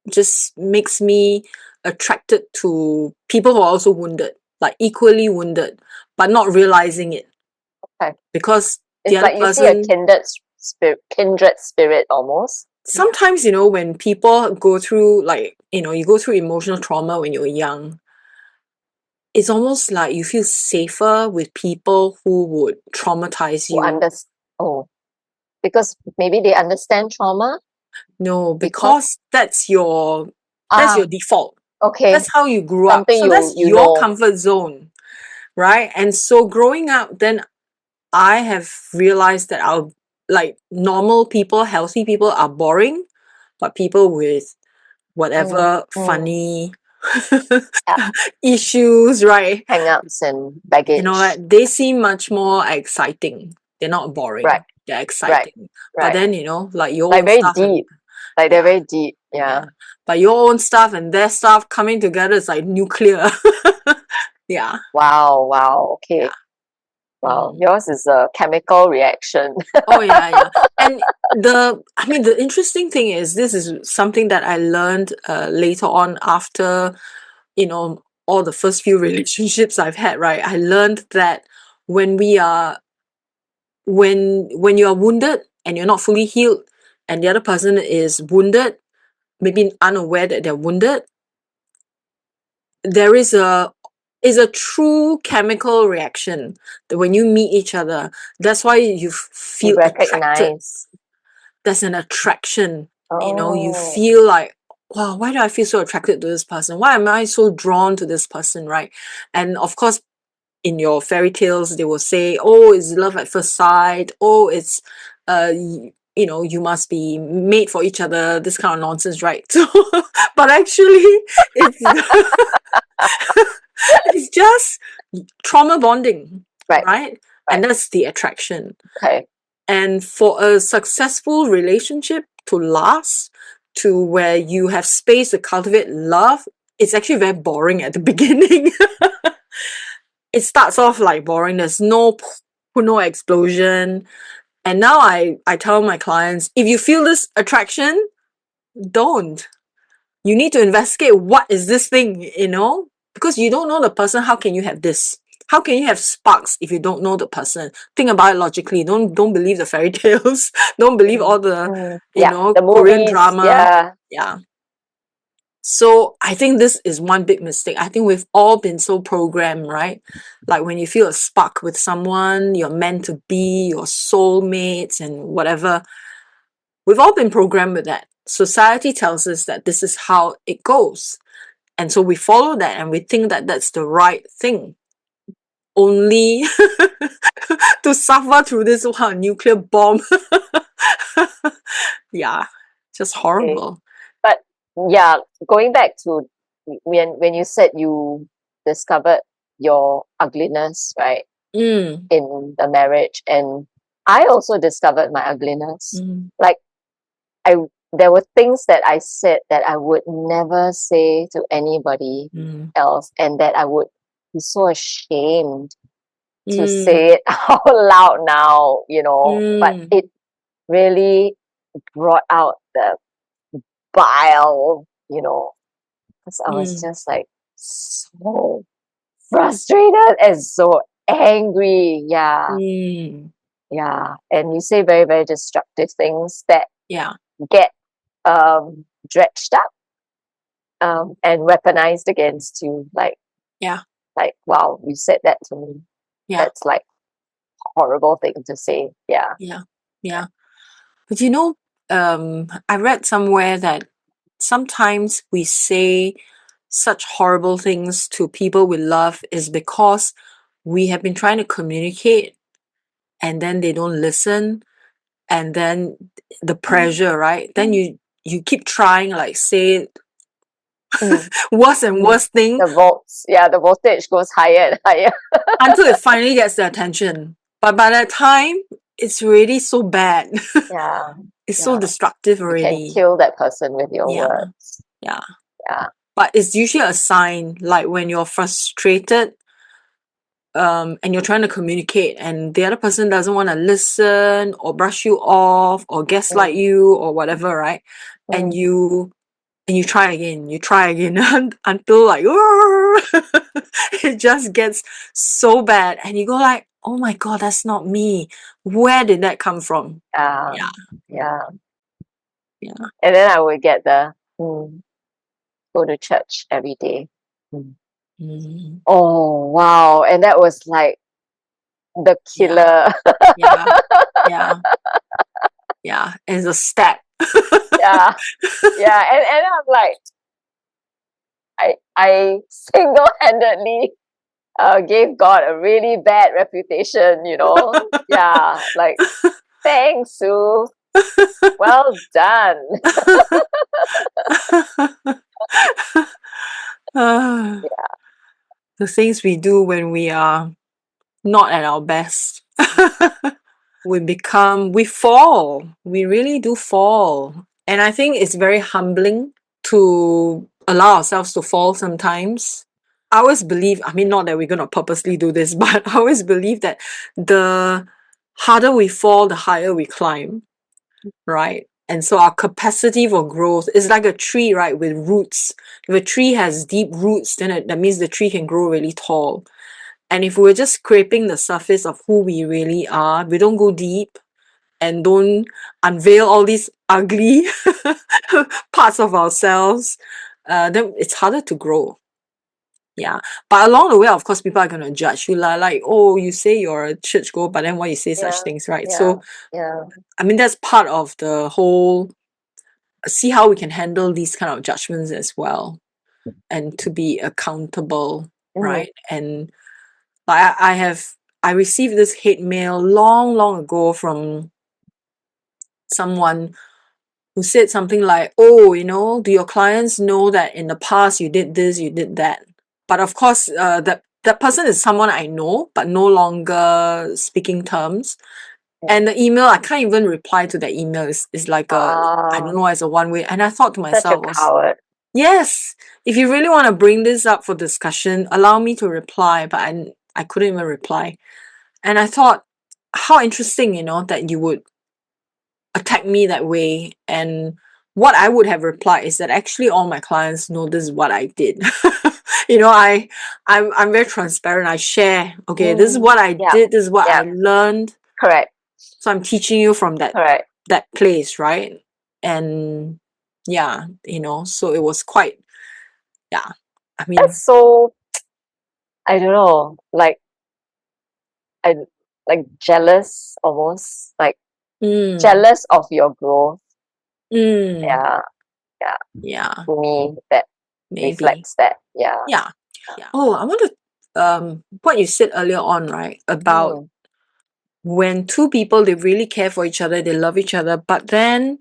just makes me attracted to people who are also wounded, like equally wounded, but not realizing it okay. because the It's other like you see a person. kindred spirit almost. Sometimes, when people go through, like, you go through emotional trauma when you're young, it's almost like you feel safer with people who would traumatize Who you. oh, because maybe they understand trauma No, because because that's your ah, default. okay, That's how you grew up. something So you that's you your know. comfort zone, right? And so growing up, then I have realized that our, like, normal people, healthy people are boring, but people with Mm, whatever mm, funny yeah, issues, right? hang-ups and baggage. Like, they seem much more exciting. They're not Right, boring. They're right, exciting. But right. then, like your Like own very stuff and deep. Like they're yeah, very deep. yeah. Yeah. But your own stuff and their stuff coming together is like nuclear. Yeah, Wow, wow. yeah. Okay. Wow. Mm. Yours is a chemical reaction. Oh yeah, yeah. And I mean, the interesting thing is this is something that I learned later on after, all the first few relationships I've had, right? I learned that when we are when you are wounded and you're not fully healed and the other person is wounded, maybe unaware that they're wounded, there is a true chemical reaction that when you meet each other, that's why you You feel attracted. recognize. There's an attraction. You Oh, feel like, wow, why do I feel so attracted to this person? Why am I so drawn to this person, right? And of course, in your fairy tales, they will say, oh, it's love at first sight. Oh, it's, you must be made for each other, this kind of nonsense, right? So, but actually, it's, it's just trauma bonding, right, right? right. And that's the attraction. Okay. And for a successful relationship to last, to where you have space to cultivate love, it's actually very boring at the beginning. It starts off like boring. There's no explosion. And now I tell my clients, if you feel this attraction, don't. You need to investigate what is this thing, because you don't know the person. How can you have this? How can you have sparks if you don't know the person? Think about it logically. Don't believe the fairy tales. Don't believe all the, Yeah, the Korean movies. drama. Yeah. Yeah. So I think this is one big mistake. I think we've all been so programmed, right? Like when you feel a spark with someone, you're meant to be, your soulmates and whatever. We've all been programmed with that. Society tells us that this is how it goes. And so we follow that and we think that that's the right thing. Only to suffer through this nuclear bomb. Yeah, just Okay. horrible. But yeah, going back to when you said you discovered your ugliness, right, Mm, in the marriage, and I also discovered my ugliness. mm, Like I there were things that I said that I would never say to anybody mm, else, and that I would be so ashamed to mm, say it out loud now, but mm, it really brought out the bile, because I was mm, just like so frustrated and so angry. Yeah, mm. yeah. And you say very, very destructive things that Yeah, get dredged up and weaponized against you. yeah, Wow, you said that to me. yeah, That's like horrible thing to say. Yeah. yeah, yeah. But I read somewhere that sometimes we say such horrible things to people we love is because we have been trying to communicate and then they don't listen, and then the pressure, right? Then you keep trying, like say Mm. worse and worse thing The voltage goes higher and higher. until it finally gets their attention. But by that time, it's really so bad. Yeah, It's so yeah. destructive You can already. kill that person with your Yeah, words. yeah. Yeah. But it's usually a sign, like when you're frustrated, and you're trying to communicate and the other person doesn't want to listen or brush you off or gaslight Mm, you or whatever, right? And mm, you try again until like it just gets so bad and you go like, oh my god, that's not me. Where did that come from? yeah. Yeah, Yeah. yeah. And then I would get the go to church every day. Mm. Mm, Oh wow. And that was like the yeah, killer. yeah, yeah, yeah. It's a step. Yeah. Yeah. And I'm like, I single-handedly gave God a really bad reputation, Yeah. Like, thanks, Sue. Well done. Ah, the things we do when we are not at our best. We fall. We really do fall. And I think it's very humbling to allow ourselves to fall sometimes. I always believe, I mean, not that we're going to purposely do this, but I always believe that the harder we fall, the higher we climb, right? And so our capacity for growth is like a tree, right, with roots. If a tree has deep roots, then that means the tree can grow really tall. And if we're just scraping the surface of who we really are, we don't go deep and don't unveil all these ugly parts of ourselves, then it's harder to grow. Yeah. But along the way, of course, people are going to judge you. Like, oh, you say you're a churchgoer, but then why you say such Yeah. things, right? Yeah. So, Yeah. I mean, that's part of the whole, see how we can handle these kind of judgments as well and to be accountable, Mm, right? And I received this hate mail long, long ago from someone who said something like, oh, do your clients know that in the past you did this, you did that? But of course, that person is someone I know, but no longer speaking terms. mm. And the email, I can't even reply to that email. It's like I don't Ah, know, it's a one way. And I thought to such a myself was, coward. yes, if you really want to bring this up for discussion, allow me to reply. But I couldn't even reply. And I thought, how interesting, that you would attack me that way. And what I would have replied is that actually all my clients know this is what I did. I'm very transparent. I share, okay, this is what I did, this is what I learned. Correct. So I'm teaching you from that Correct. that place, right? And so it was quite, I mean, that's so, I don't know, like jealous almost, like jealous of your growth. Yeah. To me, that maybe reflects that. Yeah. Oh, I want to what you said earlier on, right, about when two people, they really care for each other, they love each other, but then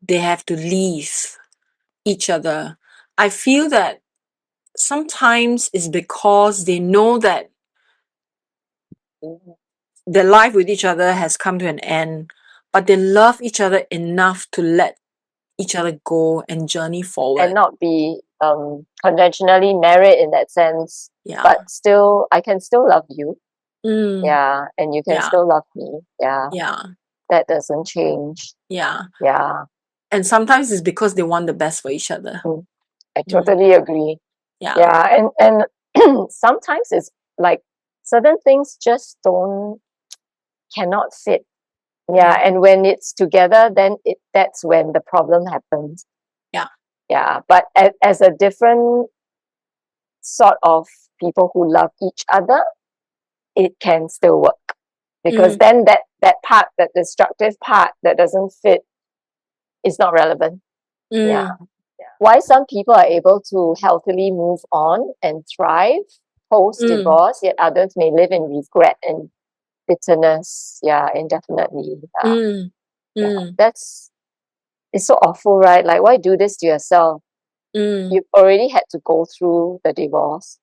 they have to leave each other. I feel that sometimes it's because they know that their life with each other has come to an end, but they love each other enough to let each other go and journey forward. And not be conventionally married in that sense. But still, I can still love you. Yeah. And you can still love me. Yeah. That doesn't change. Yeah. And sometimes it's because they want the best for each other. I totally agree. Yeah. And sometimes it's like certain things just cannot fit. Yeah. And when it's together, then that's when the problem happens. Yeah. But as a different sort of people who love each other, it can still work. Because then that part, that destructive part that doesn't fit, is not relevant. Yeah. Why some people are able to healthily move on and thrive post-divorce, yet others may live in regret and bitterness. Yeah, indefinitely. It's so awful, right? Like, why do this to yourself? You've already had to go through the divorce.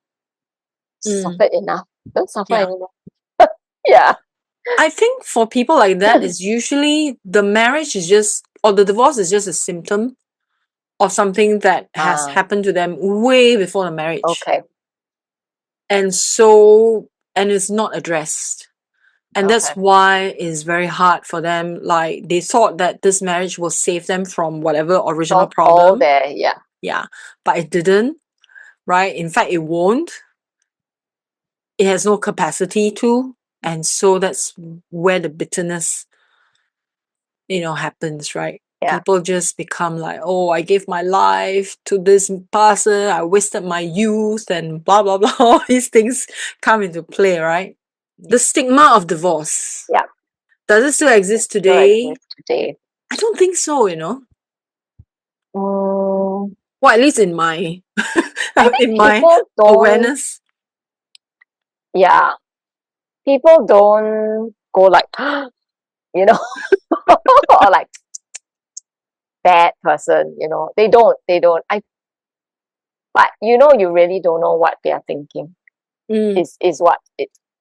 Suffered enough. Don't suffer anymore. Yeah. I think for people like that, it's usually the marriage is just, or the divorce is just a symptom of something that has happened to them way before the marriage. Okay. And it's not addressed. And that's why it's very hard for them. Like, they thought that this marriage will save them from whatever original problem. All there, yeah. Yeah. But it didn't, right? In fact, it won't. It has no capacity to. And so that's where the bitterness, happens, right? Yeah. People just become like, oh, I gave my life to this person, I wasted my youth, and blah, blah, blah. All these things come into play, right? The stigma of divorce. Yeah. Does it still exist today? I don't think so, Well, at least in my in my awareness. Yeah. People don't go like, or like, bad person, They don't. But you really don't know what they are thinking. Is what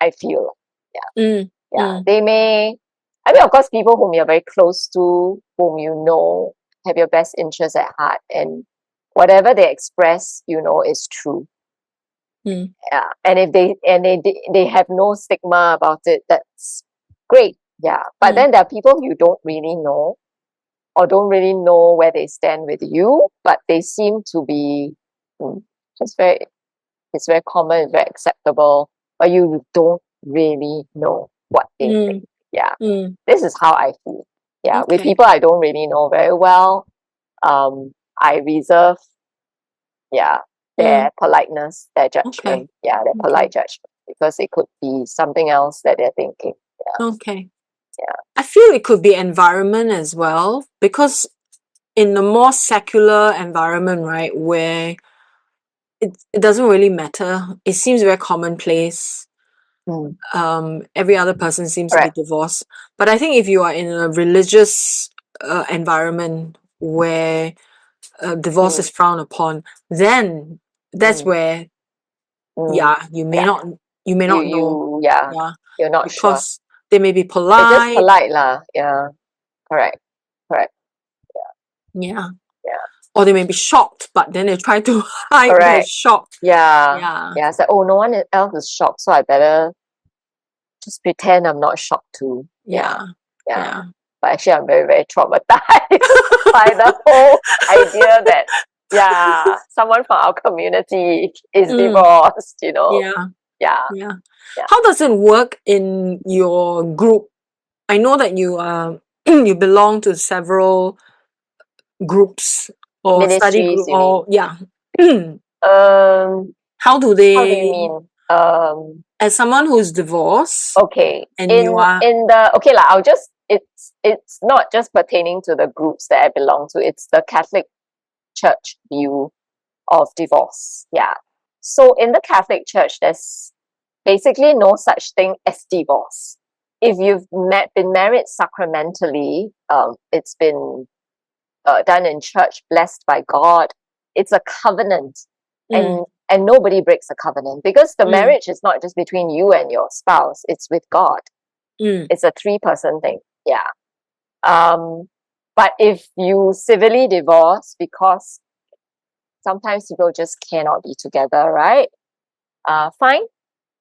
I feel. Yeah. Yeah. They may, of course, people whom you're very close to, whom have your best interests at heart, and whatever they express, is true. Yeah. And if they have no stigma about it, that's great. Yeah. But then there are people you don't really know, or don't really know where they stand with you, but they seem to be it's very common, it's very acceptable, but you don't really know what they think. Yeah. This is how I feel. Yeah. With people I don't really know very well, I reserve, their politeness, their judgment. Yeah, their polite judgment, because it could be something else that they're thinking. Yeah. Okay. Yeah. I feel it could be environment as well, because in a more secular environment, right, where it doesn't really matter, it seems very commonplace. Every other person seems to be divorced. But I think if you are in a religious environment where divorce is frowned upon, then that's where you may not know. You're not because sure. They may be polite. It's just polite lah. Yeah. Correct. Yeah. Or they may be shocked, but then they try to hide their shock. Yeah. It's like, oh, no one else is shocked, so I better just pretend I'm not shocked too. Yeah. But actually, I'm very, very traumatized by the whole idea that Yeah, someone from our community is Mm, divorced, you know. yeah, Yeah, yeah. yeah. How does it work in your group? I know that you you belong to several groups or study Ministries, group you mean? or yeah. Um, How do how do you they, mean? as someone who's divorced Okay. and you are In the okay, like I'll just it's not just pertaining to the groups that I belong to, it's the Catholic Church view of divorce. Yeah. So in the Catholic Church, there's basically no such thing as divorce. If you've been married sacramentally, it's been done in church, blessed by God. It's a covenant, mm, and nobody breaks a covenant because the mm, marriage is not just between you and your spouse; it's with God. mm, It's a three-person thing. Yeah. Um, but if you civilly divorce because sometimes people just cannot be together, right? Fine.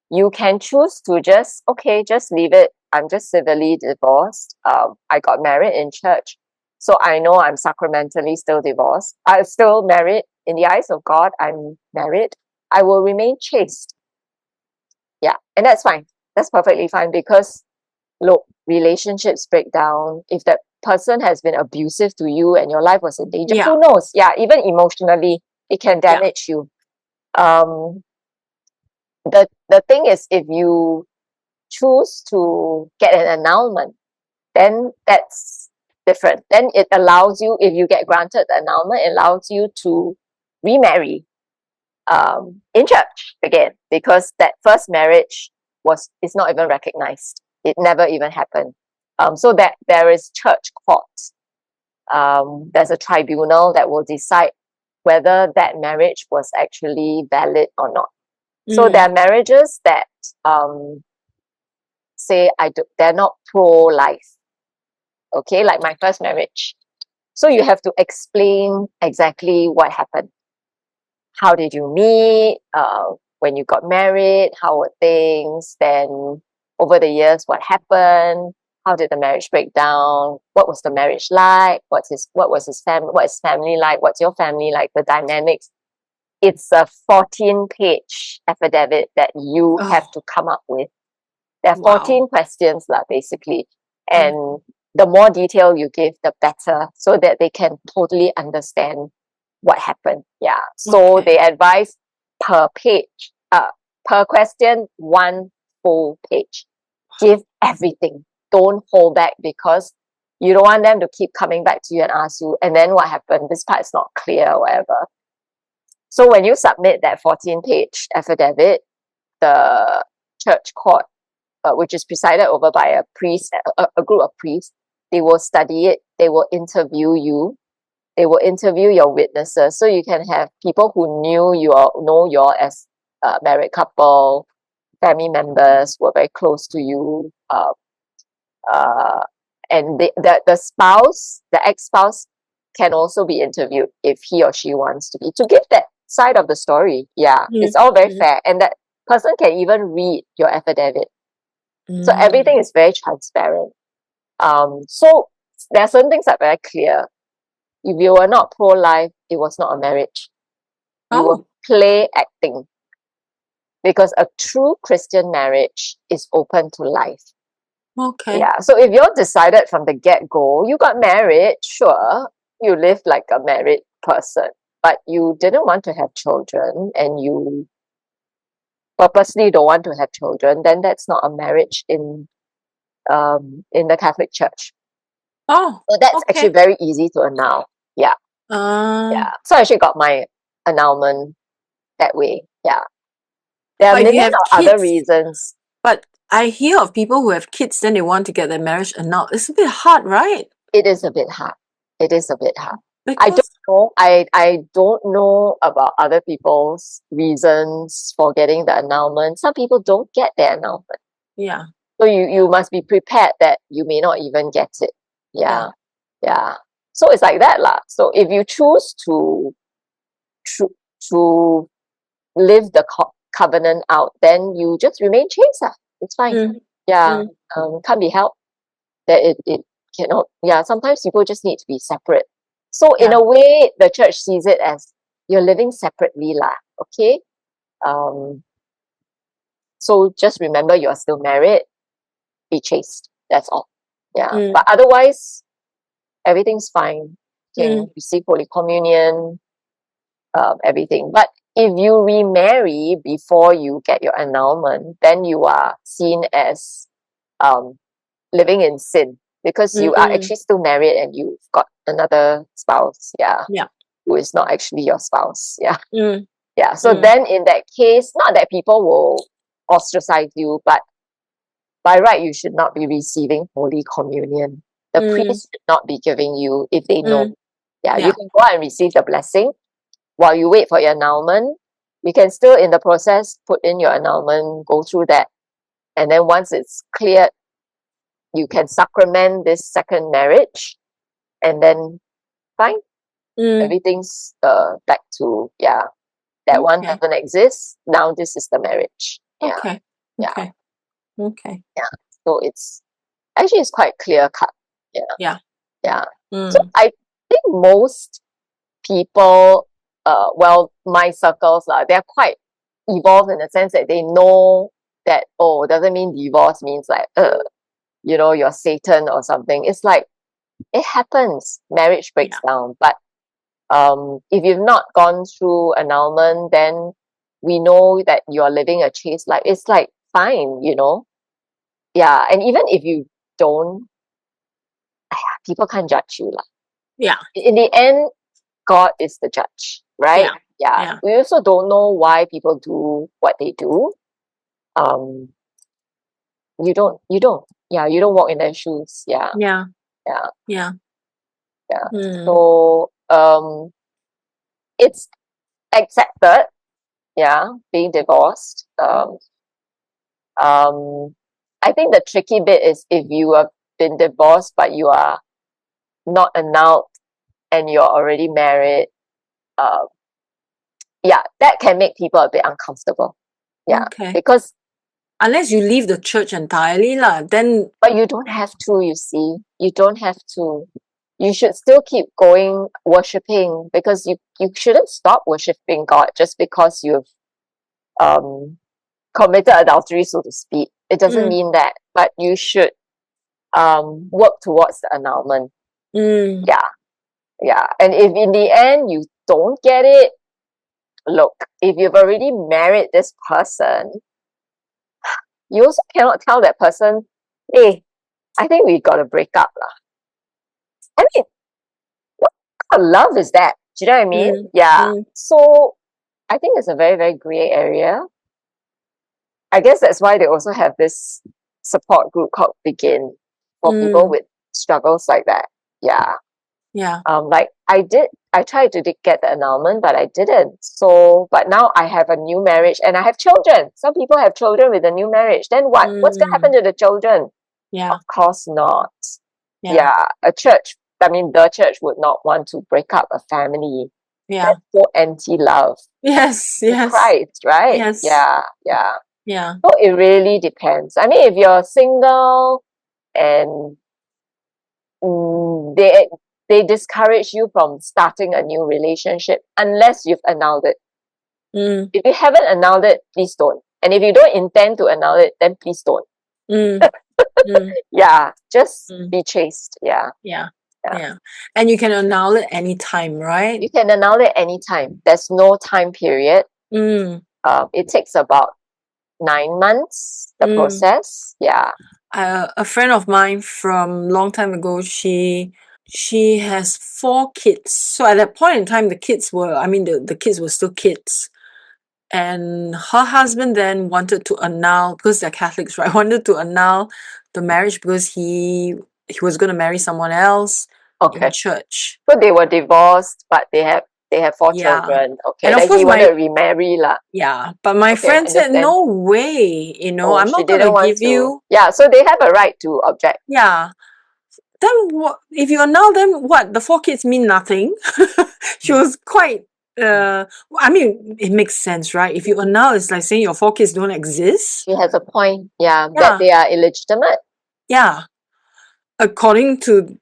You can choose to just, okay, just leave it. I'm just civilly divorced. I got married in church. So I know I'm sacramentally still divorced. I'm still married. In the eyes of God, I'm married. I will remain chaste. Yeah. And that's fine. That's perfectly fine because, look, relationships break down. If that person has been abusive to you and your life was in danger, yeah, who knows? Yeah, even emotionally, it can yeah. damage you. Um, the thing is, if you choose to get an annulment, then that's different. Then it allows you, if you get granted the annulment, it allows you to remarry in church again because that first marriage is not even recognized. It never even happened. So that there is church court. There's a tribunal that will decide whether that marriage was actually valid or not. So there Mm, are marriages that say they're not pro-life. Okay, like my first marriage. So you have to explain exactly what happened. How did you meet? When you got married, how were things? Then over the years, what happened? How did the marriage break down? What was the marriage like? What was his family? What is family like? What's your family like? The dynamics. It's a 14-page affidavit that you have oh, to come up with. There are wow. 14 questions, basically. Mm, And the more detail you give, the better, so that they can totally understand what happened. Yeah. So okay. they advise per page, per question, one full page. Give everything. Don't hold back because you don't want them to keep coming back to you and ask you, and then what happened? This part is not clear or whatever. So when you submit that 14-page affidavit, the church court, which is presided over by a priest, a group of priests, they will study it, they will interview you, they will interview your witnesses. So you can have people who know you all as a married couple, family members who are very close to you, uh, and the spouse, the ex-spouse, can also be interviewed if he or she wants to be, to give that side of the story. Yeah, Mm, it's all very mm, fair, and that person can even read your affidavit. So everything mm. is very transparent. So there are certain things that are very clear. If you were not pro-life, it was not a marriage. You were Oh, play acting, because a true Christian marriage is open to life. okay. Yeah. So if you're decided from the get-go, you got married, sure, you live like a married person, but you didn't want to have children and you purposely don't want to have children, then that's not a marriage in the Catholic Church. Oh, So that's actually okay. very easy to annul. Yeah. Uh, Yeah. So I actually got my annulment that way. Yeah. There are a but if you million have of other kids, reasons. but I hear of people who have kids, then they want to get their marriage annulled. It's a bit hard, right? It is a bit hard. It is a bit hard. I don't Because, know. I don't know about other people's reasons for getting the annulment. Some people don't get their annulment. yeah, So you must be prepared that you may not even get it. yeah. Yeah. Yeah. So it's like that lah. So if you choose to, to live the covenant out, then you just remain chaste. It's fine. Mm, Yeah. mm, Can't be helped. That it cannot. Yeah. Sometimes people just need to be separate. So in yeah. a way, the church sees it as you're living separately lah, okay? So just remember you're still married, be chaste. That's all. Yeah. But otherwise, everything's fine. You can receive Holy Communion, everything. But if you remarry before you get your annulment, then you are seen as living in sin, because you are actually still married and you've got another spouse, who is not actually your spouse. So then in that case, not that people will ostracize you, but by right you should not be receiving Holy Communion. The priest should not be giving you if they know. You can go out and receive the blessing while you wait for your annulment. You can still in the process put in your annulment, go through that, and then once it's cleared, you can sacrament this second marriage, and then fine. Everything's back to that one doesn't exist. Now this is the marriage. Okay. So it's quite clear cut. So I think most people, my circles they're quite evolved in the sense that they know that doesn't mean divorce means like you're Satan or something. It's like it happens. Marriage breaks down, but if you've not gone through annulment, then we know that you're living a chaste life. It's like fine, and even if you don't, people can't judge you in the end, God is the judge, right? We also don't know why people do what they do. You don't walk in their shoes. So it's accepted, being divorced. I think the tricky bit is if you have been divorced but you are not annulled and you're already married, that can make people a bit uncomfortable. Because unless you leave the church entirely then. But you don't have to, you see. You don't have to. You should still keep going worshipping, because you shouldn't stop worshipping God just because you've committed adultery, so to speak. It doesn't mean that, but you should work towards the annulment. And if in the end you don't get it, look, if you've already married this person, you also cannot tell that person, hey, I think we got to break up I mean, what kind of love is that? Do you know what I mean? So I think it's a very, very grey area. I guess that's why they also have this support group called Begin for people with struggles like that. Like I tried to get the annulment, but I didn't. So, but now I have a new marriage and I have children. Some people have children with a new marriage. Then what? What's going to happen to the children? Of course not. The church would not want to break up a family. That's so anti-love. Yes. Christ, right? Yes. So it really depends. I mean, if you're single and they discourage you from starting a new relationship unless you've annulled it. If you haven't annulled it, please don't. And if you don't intend to annul it, then please don't. Just be chaste. And you can annul it anytime, right? You can annul it anytime. There's no time period. It takes about 9 months, the process. A friend of mine from long time ago, she has 4 kids. So at that point in time, the kids were still kids. And her husband then wanted to annul, because they're Catholics, right? Wanted to annul the marriage because he was going to marry someone else in church. So they were divorced, but they have 4 children. Okay, and of course he wanted to remarry lah. But my friend said, no way, I'm not going to give you. So they have a right to object. Then what if you annul them? What, the 4 kids mean nothing? She was quite. I mean, it makes sense, right? If you annul, it's like saying your 4 kids don't exist. She has a point. That they are illegitimate. According to,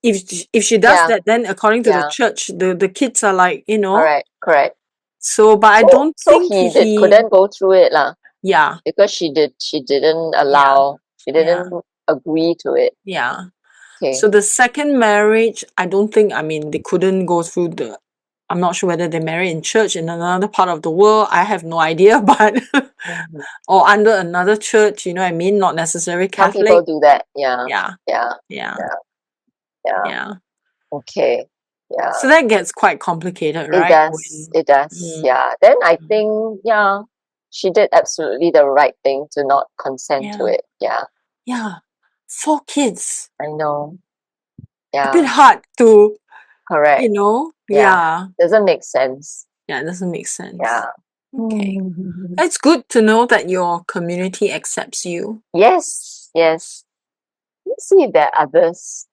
if she does that, then according to the church, the kids are like, All Correct. So, but I don't So think he couldn't go through it lah. Yeah. Because she didn't allow, she didn't agree to it. Yeah. Okay. So the second marriage, I don't think, they couldn't go through I'm not sure whether they married in church in another part of the world. I have no idea, but or under another church, you know what I mean? Not necessarily Some Catholic. people do that. Yeah. Yeah. Yeah. Yeah. Yeah. Yeah. Yeah. Okay. Yeah. So that gets quite complicated, right? It does. Yeah. Then I think, she did absolutely the right thing to not consent to it. Yeah. Yeah. 4 kids. I know. A bit Yeah. hard to, Correct. Yeah. Doesn't make sense. Yeah, it doesn't make sense. Yeah. Okay. It's good to know that your community accepts you. Yes. Yes. Let's see if there are others.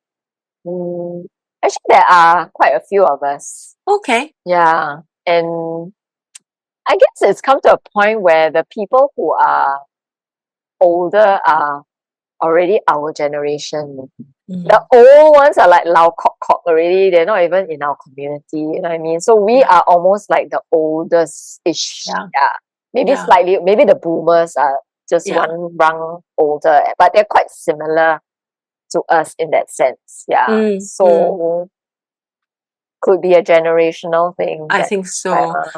Actually, there are quite a few of us. Okay. Yeah. And I guess it's come to a point where the people who are older are already our generation. The old ones are like lao kok kok already. They're not even in our community. You know what I mean? So we are almost like the oldest-ish. Yeah. Maybe slightly, maybe the boomers are just one rung older, but they're quite similar to us in that sense. Yeah. So could be a generational thing. I think so.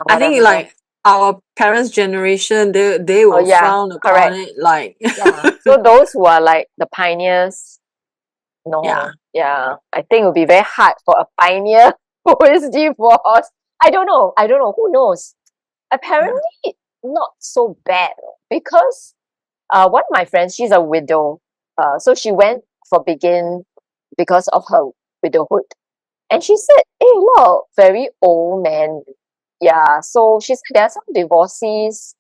I think whatever. like our parents' generation, they will frown upon it. Like So those who are like the pioneers, no. Yeah. I think it would be very hard for a pioneer who is divorced. I don't know. Who knows? Apparently not so bad because one of my friends, she's a widow. So she went for begin because of her widowhood. And she said, hey, look, very old men. Yeah. So she said there are some divorcees,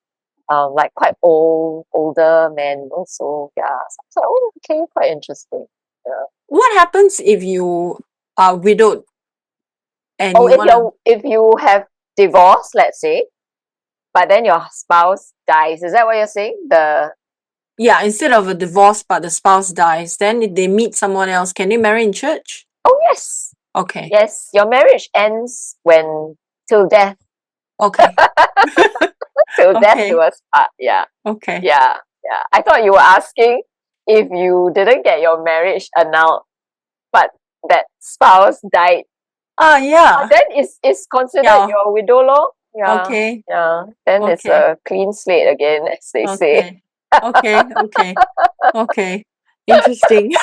like quite older men also. Yeah. So, oh, okay, quite interesting. Yeah. what happens if you are widowed and if you have divorce, let's say, but then your spouse dies, is that what you're saying? instead of a divorce but the spouse dies, then if they meet someone else, can they marry in church? Oh yes. Okay. Yes, your marriage ends till death. Okay. Till death do us part. Yeah. Okay. Yeah. Yeah. I thought you were asking if you didn't get your marriage annulled, but that spouse died. Yeah. Then it's considered your widow law. Yeah. Okay. Yeah. Then it's a clean slate again, as they say. Okay. Okay. Interesting.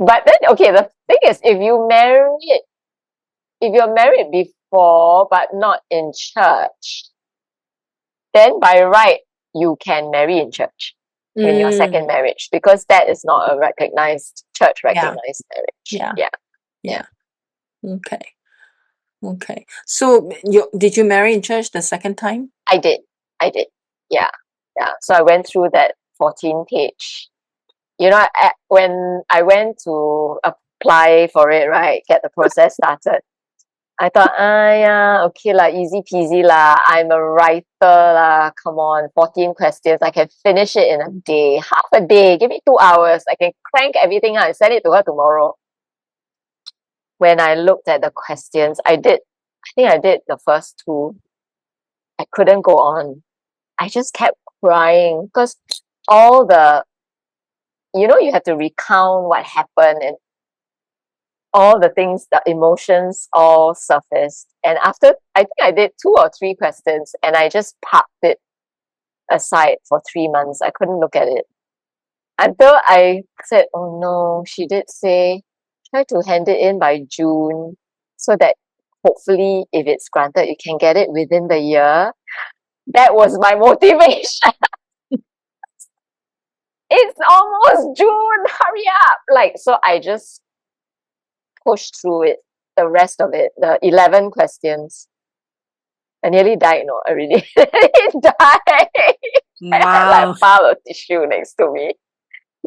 But then, okay, the thing is, if you're married before but not in church, then by right you can marry in church in your second marriage, because that is not a church recognized marriage. Yeah. Okay. So did you marry in church the second time? I did. Yeah. So I went through that 14-page. When I went to apply for it, right, get the process started, I thought, yeah, okay lah, easy peasy lah. I'm a writer lah. Come on, 14 questions. I can finish it in a day, half a day. Give me 2 hours. I can crank everything out and send it to her tomorrow. When I looked at the questions, I think I did the first 2. I couldn't go on. I just kept crying because all you have to recount what happened and all the things, the emotions all surfaced. And after, I think I did 2 or 3 questions and I just parked it aside for 3 months. I couldn't look at it until I said, oh no, she did say, try to hand it in by June so that hopefully if it's granted, you can get it within the year. That was my motivation. It's almost June, hurry up. So I just pushed through it, the rest of it, the 11 questions. I nearly died, no, I really died. Wow. I had like a pile of tissue next to me.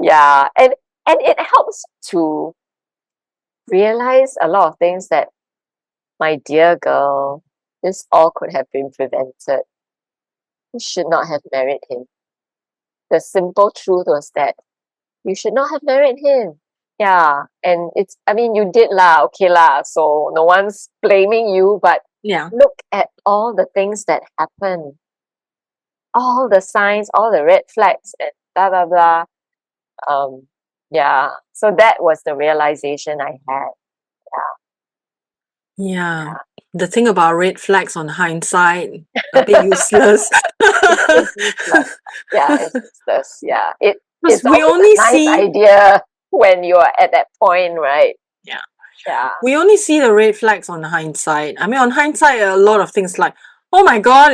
Yeah. And it helps to realize a lot of things that, my dear girl, this all could have been prevented. You should not have married him. The simple truth was that you should not have married him. Yeah, and you did lah, okay lah, so no one's blaming you, but look at all the things that happen, all the signs, all the red flags, and blah blah blah. Yeah, so that was the realization I had. Yeah. The thing about red flags on hindsight, a bit useless. It's useless. Yeah, it's useless. Yeah, it's we always only a nice see idea when you're at that point, right? Yeah. Yeah. We only see the red flags on hindsight. I mean, on hindsight, a lot of things like, oh my God,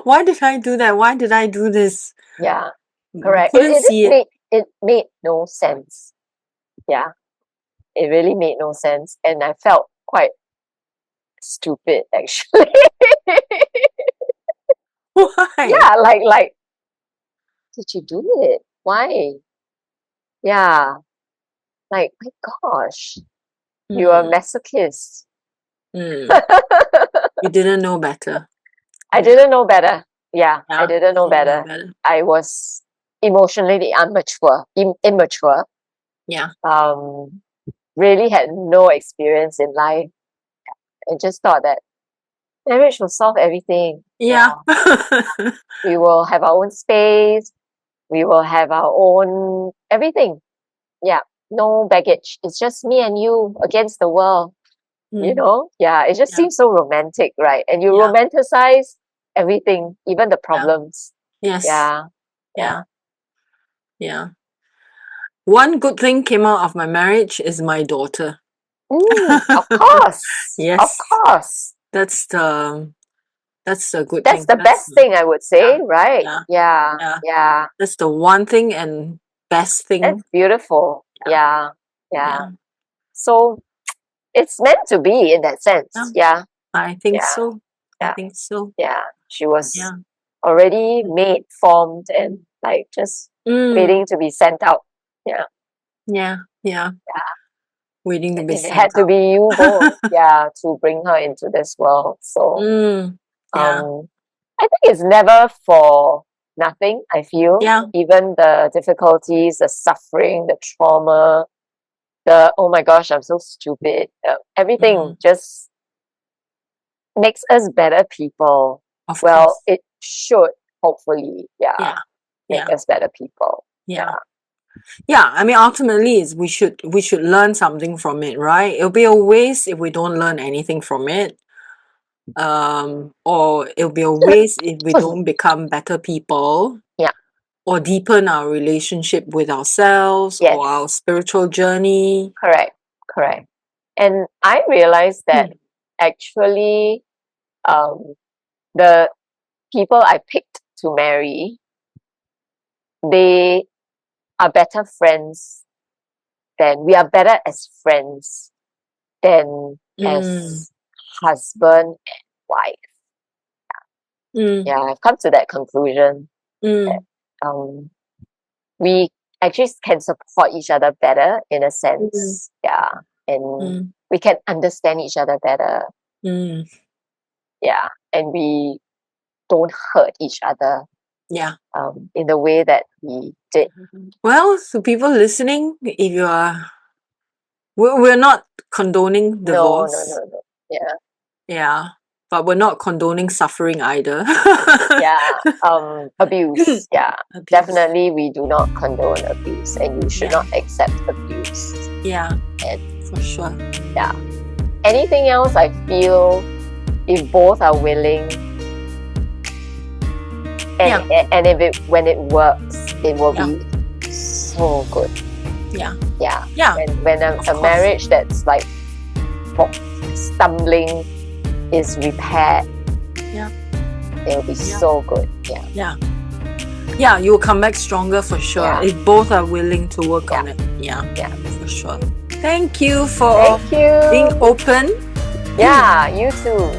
why did I do that? Why did I do this? Yeah, We correct. couldn't see it. It made no sense. Yeah, it really made no sense, and I felt quite stupid actually. Why? Yeah, like, did you do it? Why? Yeah, like, my gosh, you're a masochist. You didn't know better. I didn't know better. Yeah, I didn't know better. I was emotionally immature. Yeah. Really had no experience in life. I just thought that marriage will solve everything. Yeah. We will have our own space. We will have our own everything. Yeah, no baggage. It's just me and you against the world. You know? Yeah, it just seems so romantic, right? And you romanticize everything, even the problems. Yes. Yeah. One good thing came out of my marriage is my daughter. Of course. Yes. Of course. That's the good That's thing. The best thing, I would say, right? Yeah. That's the one thing and best thing. That's beautiful. Yeah. So it's meant to be in that sense. Yeah. I think so. Yeah. I think so. Yeah. She was already made, formed, and like just waiting to be sent out. Yeah. Waiting to be sent out. It had to be you both, to bring her into this world. So I think it's never for nothing, I feel. Even the difficulties, the suffering, the trauma, oh my gosh, I'm so stupid. Everything just makes us better people. Of course. It should, hopefully, make us better people. Yeah, I mean, ultimately, we should learn something from it, right? It'll be a waste if we don't learn anything from it. Or it'll be a waste if we don't become better people. Or deepen our relationship with ourselves or our spiritual journey. Correct. And I realized that actually the people I picked to marry, they are better friends we are better as friends than as husband and wife. I've come to that conclusion that we actually can support each other better in a sense. And we can understand each other better. And we don't hurt each other. In the way that we did. Well, so people listening, if you are, we're not condoning divorce. No. But we're not condoning suffering either. Abuse. Abuse. Definitely, we do not condone abuse, and you should not accept abuse. And for sure. Anything else, I feel, if both are willing. And when it works, it will be so good. When a marriage that's like stumbling is repaired, it will be so good. You'll come back stronger for sure if both are willing to work on it. For sure. Thank you for being open. You too.